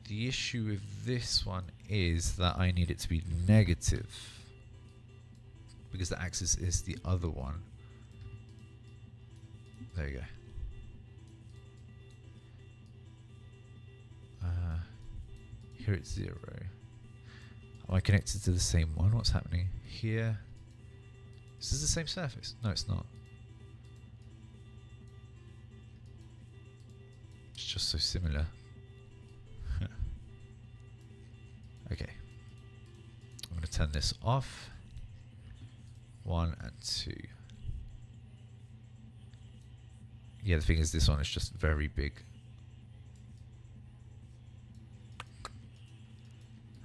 the issue with this one is that I need it to be negative, because the axis is the other one. There you go. Here it's 0. Am I connected to the same one? What's happening here? Is this the same surface? No, it's not. It's just so similar. Okay. I'm going to turn this off. 1 and 2. Yeah, the thing is, this one is just very big.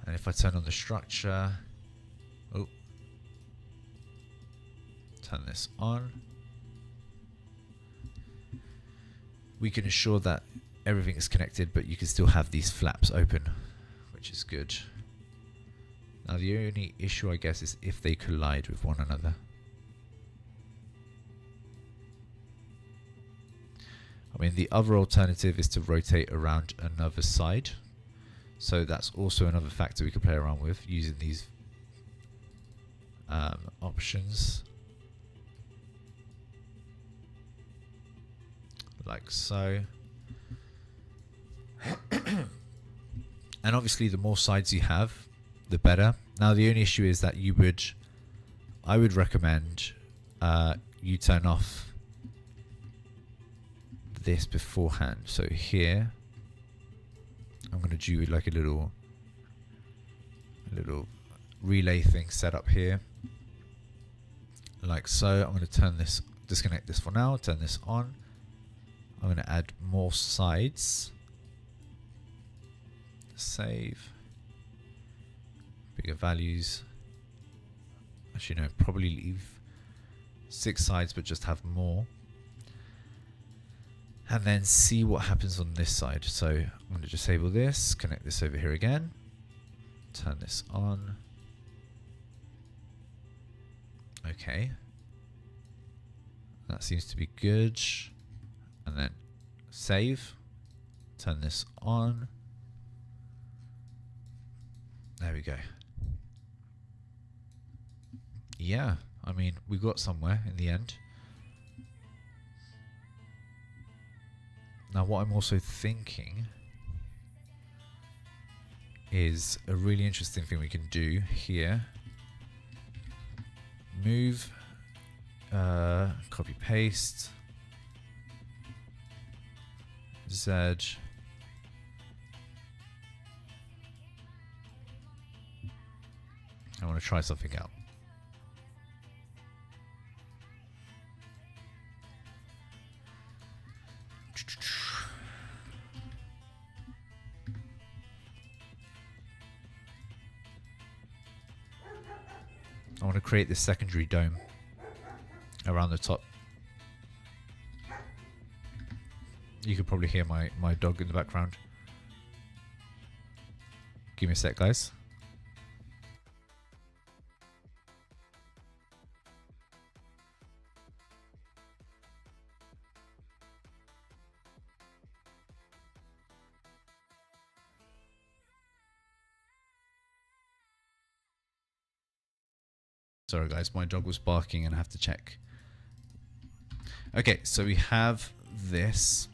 And if I turn on the structure, oh, turn this on, we can ensure that everything is connected, but you can still have these flaps open, which is good. Now the only issue, I guess, is if they collide with one another. I mean, the other alternative is to rotate around another side. So that's also another factor we can play around with using these options. Like so. And obviously the more sides you have, the better. Now the only issue is that I would recommend you turn off this beforehand. So here I'm going to do like a little relay thing set up here, like so. I'm going to turn this, disconnect this for now, turn this on. I'm going to add more sides. Save. Bigger values. Actually, no, probably leave 6 sides, but just have more. And then see what happens on this side. So I'm going to disable this, connect this over here again, turn this on. Okay. That seems to be good. And then save, turn this on. There we go. Yeah, I mean, we got somewhere in the end. Now what I'm also thinking is a really interesting thing we can do here. Move, copy paste, Z. I want to try something out. I want to create this secondary dome around the top. You could probably hear my dog in the background. Give me a sec, guys. Sorry guys, my dog was barking and I have to check. Okay, so we have this.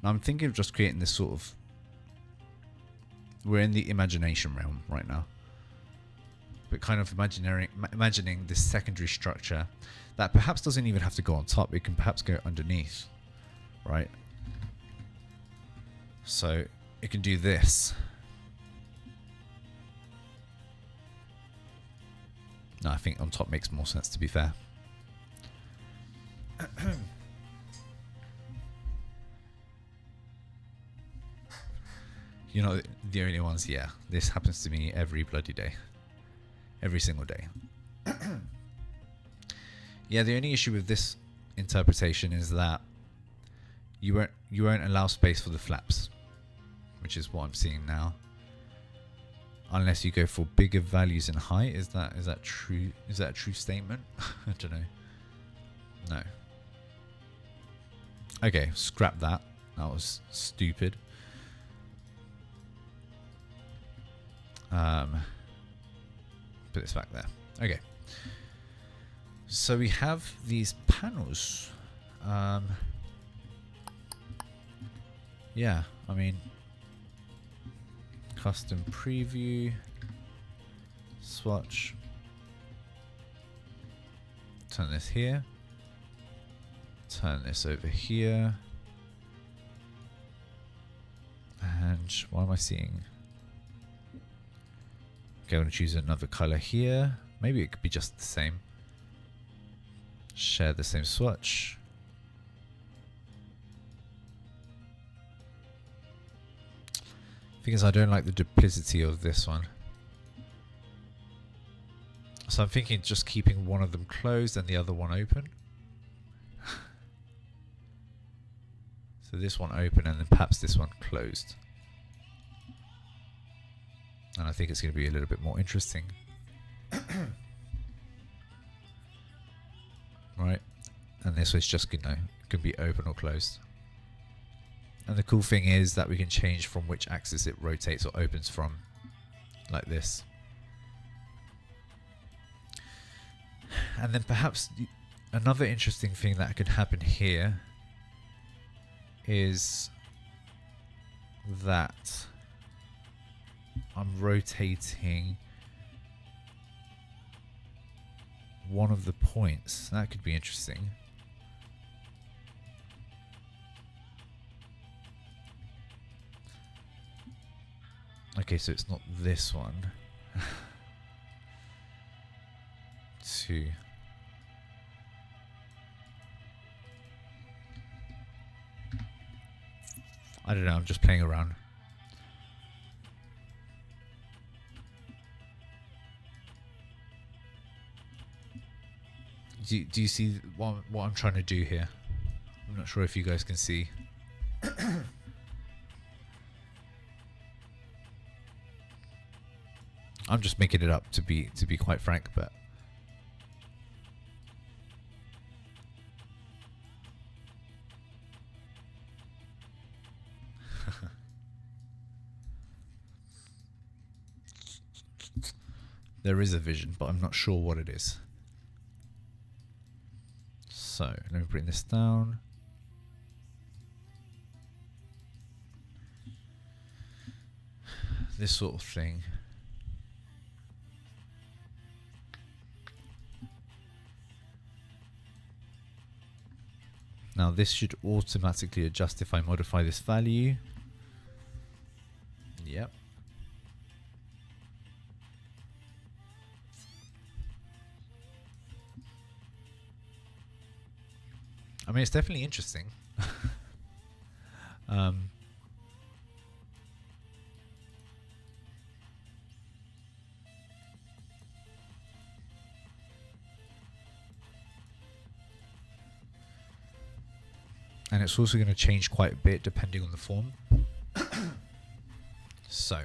Now I'm thinking of just creating this sort of we're in the imagination realm right now. But kind of imagining this secondary structure that perhaps doesn't even have to go on top. It can perhaps go underneath, right? So it can do this. No, I think on top makes more sense, to be fair. You know, the only ones, yeah, this happens to me every bloody day. Every single day. Yeah, the only issue with this interpretation is that you won't allow space for the flaps, which is what I'm seeing now. Unless you go for bigger values in height. Is that true? Is that a true statement? I don't know. No. Okay, scrap that. That was stupid. Put this back there. Okay. So we have these panels. Yeah, I mean, custom preview, swatch, turn this here, turn this over here, and what am I seeing? Okay, I'm going to choose another color here. Maybe it could be just the same. Share the same swatch. Because I don't like the duplicity of this one. So I'm thinking just keeping one of them closed and the other one open. So this one open and then perhaps this one closed. And I think it's going to be a little bit more interesting. Right. And this was just, you know, can be open or closed. And the cool thing is that we can change from which axis it rotates or opens from, like this. And then perhaps another interesting thing that could happen here is that I'm rotating one of the points. That could be interesting. Okay, so it's not this one. Two. I don't know, I'm just playing around. Do you see what I'm trying to do here? I'm not sure if you guys can see. I'm just making it up to be quite frank, but there is a vision, but I'm not sure what it is. So let me bring this down. This sort of thing. Now this should automatically adjust if I modify this value. Yep. I mean, it's definitely interesting. And it's also going to change quite a bit depending on the form. So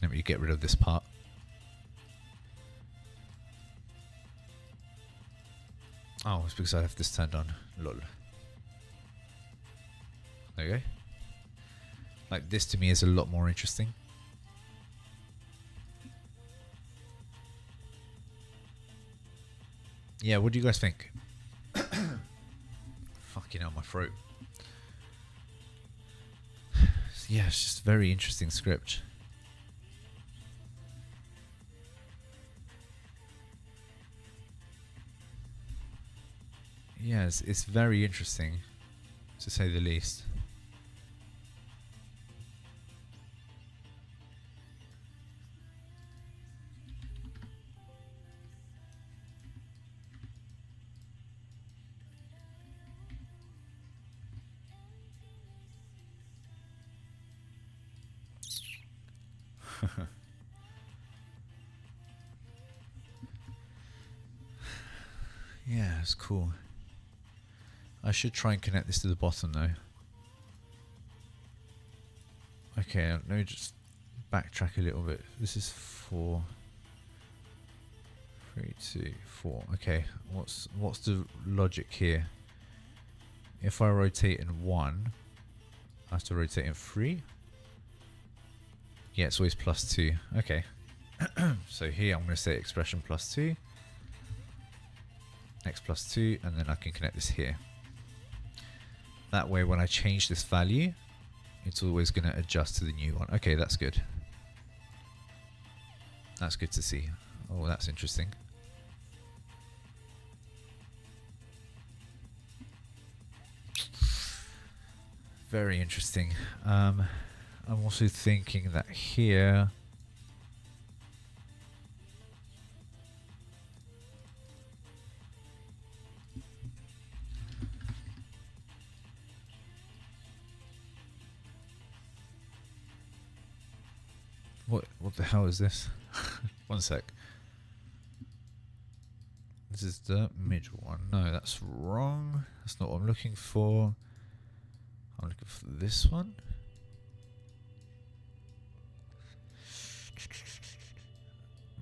let me get rid of this part. Oh, it's because I have this turned on. Lol. There you go. Like, this to me is a lot more interesting. Yeah, what do you guys think? Fucking hell, my throat. Yeah, it's just very interesting script. Yeah, it's very interesting, to say the least. Yeah, it's cool. I should try and connect this to the bottom though. Okay, let me just backtrack a little bit. This is 4, 3, 2, 4. Okay, what's the logic here? If I rotate in 1, I have to rotate in 3. Yeah, it's always +2. Okay. So here I'm going to say expression +2, x +2, and then I can connect this here. That way when I change this value, it's always going to adjust to the new one. Okay, that's good. That's good to see. Oh, that's interesting. Very interesting. I'm also thinking that here... What the hell is this? One sec. This is the middle one. No, that's wrong. That's not what I'm looking for. I'm looking for this one.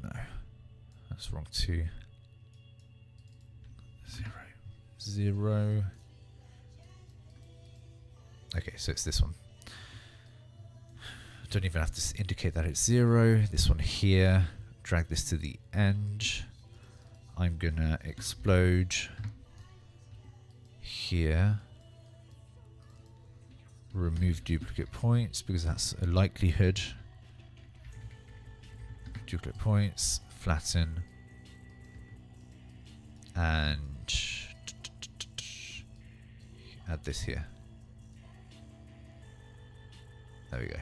No, that's wrong too. 0, 0. Okay, so it's this one. Don't even have to indicate that it's 0. This one here, drag this to the end. I'm gonna explode here. Remove duplicate points because that's a likelihood. Duplicate points, flatten, and add this here. There we go.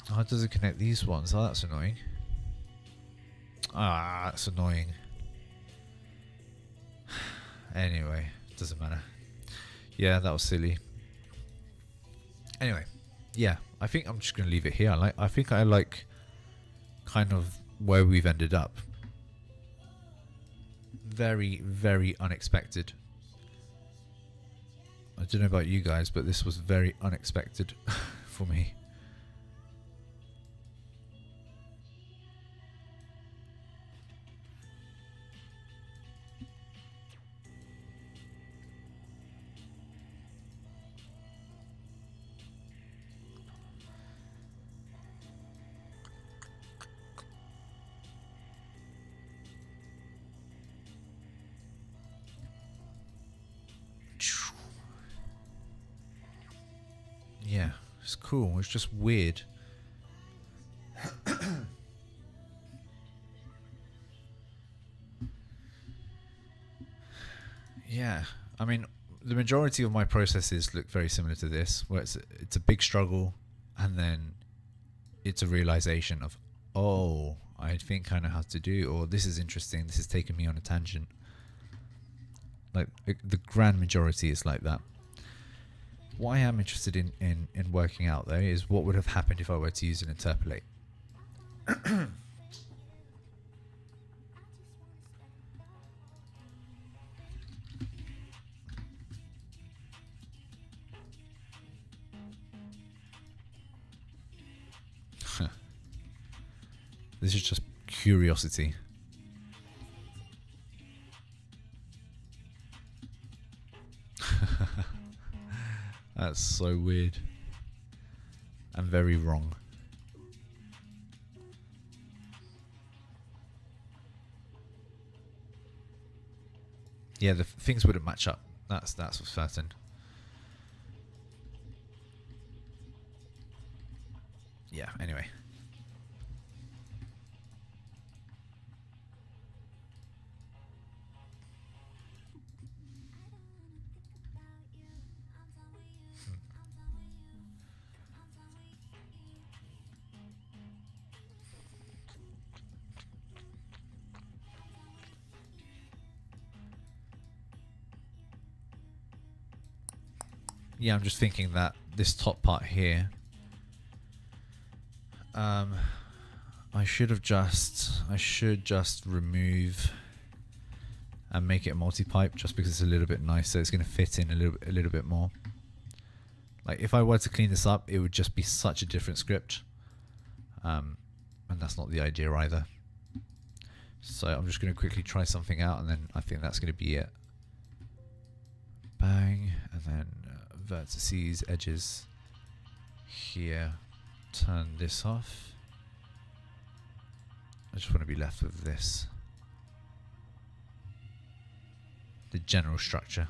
How does it connect these ones? Oh, that's annoying. Ah, that's annoying. Anyway, doesn't matter. Yeah, that was silly. Anyway, yeah, I think I'm just gonna leave it here. I think I like kind of where we've ended up. Very, very unexpected. I don't know about you guys, but this was very unexpected for me. Yeah, it's cool. It's just weird. Yeah, I mean, the majority of my processes look very similar to this, where it's a big struggle, and then it's a realization of, oh, I think I know how to do, or this is interesting. This is taking me on a tangent. Like the grand majority is like that. What I am interested in working out though is what would have happened if I were to use an interpolate. This is just curiosity. That's so weird and very wrong. yeah, the things wouldn't match up. That's for certain. Yeah, anyway. Yeah, I'm just thinking that this top part here, I should just remove and make it a multi-pipe just because it's a little bit nicer. It's going to fit in a little bit more. Like if I were to clean this up, it would just be such a different script. And that's not the idea either. So I'm just going to quickly try something out, and then I think that's going to be it. Bang, and then vertices, edges here. Turn this off. I just want to be left with this. The general structure.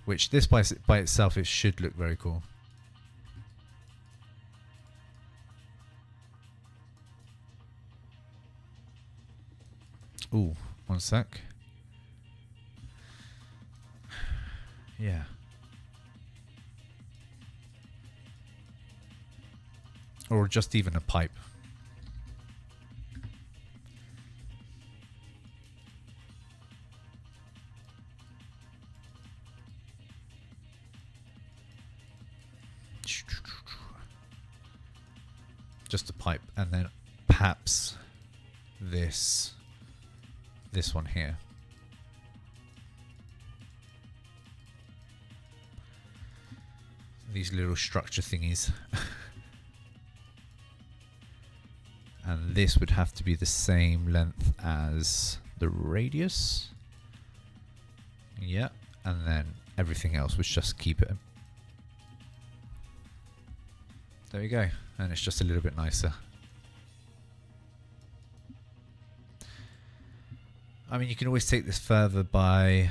Which this by itself, it should look very cool. Ooh, one sec. Yeah. Or just even a pipe. Just a pipe, and then perhaps this one here. These little structure thingies. And this would have to be the same length as the radius. Yeah, and then everything else would just keep it. There we go, and it's just a little bit nicer. I mean, you can always take this further by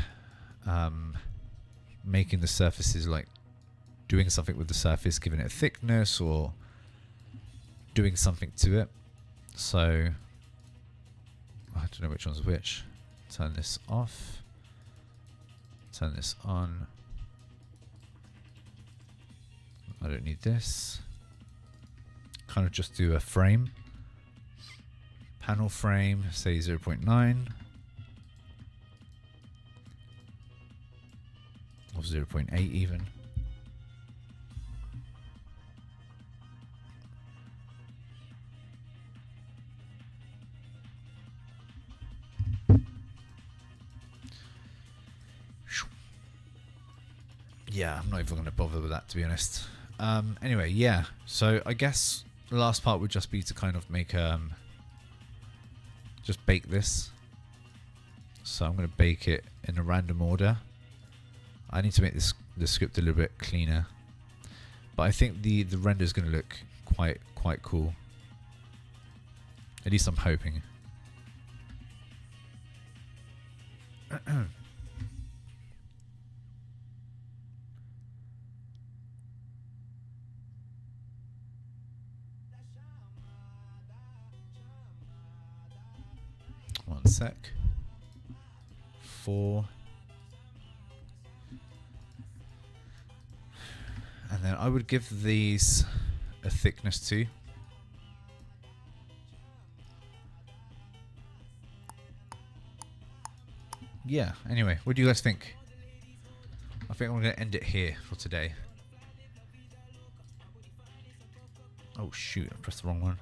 making the surfaces, like doing something with the surface, giving it a thickness or doing something to it. So I don't know which one's which. Turn this off. Turn this on. I don't need this. Kind of just do a frame. Panel frame, say 0.9. Or 0.8 even. Yeah, I'm not even going to bother with that, to be honest. Anyway, yeah. So I guess the last part would just be to kind of make just bake this. So I'm going to bake it in a random order. I need to make the script a little bit cleaner, but I think the render is going to look quite cool. At least I'm hoping. One sec. 4. And then I would give these a thickness too. Yeah, anyway, what do you guys think? I think I'm going to end it here for today. Oh shoot, I pressed the wrong one.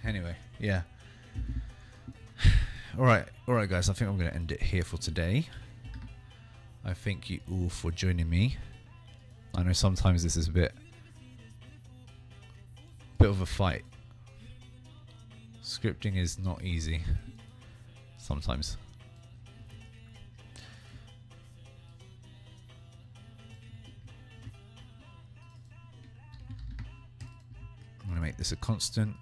Anyway, yeah. Alright guys, I think I'm going to end it here for today. I thank you all for joining me. I know sometimes this is a bit of a fight. Scripting is not easy sometimes. I'm going to make this a constant.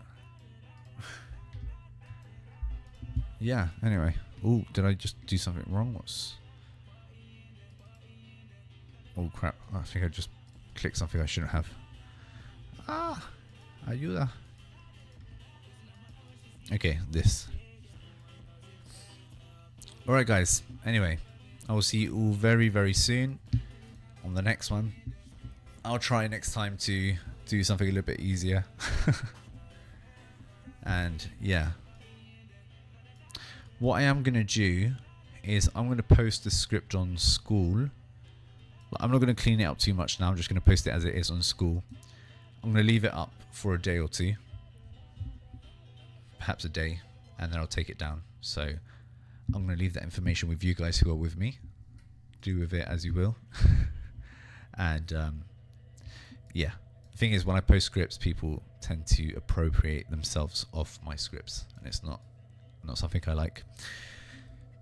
Yeah, anyway. Oh, did I just do something wrong? Oh crap, I think I just clicked something I shouldn't have. Ayuda. Okay, this. Alright guys, anyway, I will see you all very, very soon on the next one. I'll try next time to do something a little bit easier. And yeah. What I am going to do is I'm going to post the script on school. I'm not going to clean it up too much now. I'm just going to post it as it is on school. I'm going to leave it up for a day or two. Perhaps a day. And then I'll take it down. So I'm going to leave that information with you guys who are with me. Do with it as you will. And yeah. The thing is, when I post scripts, people tend to appropriate themselves off my scripts. And it's not something I like,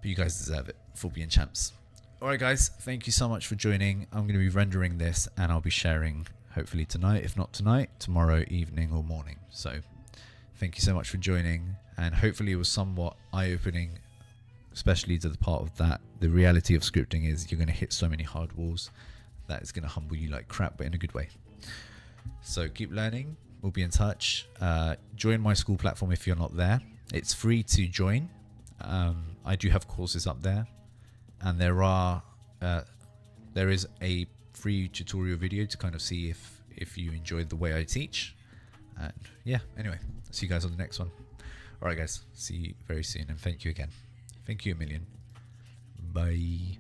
but you guys deserve it for being champs. Alright guys, thank you so much for joining. I'm going to be rendering this and I'll be sharing hopefully tonight, if not tonight, tomorrow evening or morning. So thank you so much for joining, and hopefully it was somewhat eye-opening, especially to the part of that the reality of scripting is you're going to hit so many hard walls that it's going to humble you like crap, but in a good way. So keep learning, we'll be in touch. Join my school platform if you're not there. It's free to join. I do have courses up there, and there is a free tutorial video to kind of see if you enjoyed the way I teach. And yeah, anyway, see you guys on the next one. All right, guys, see you very soon, and thank you again. Thank you a million. Bye.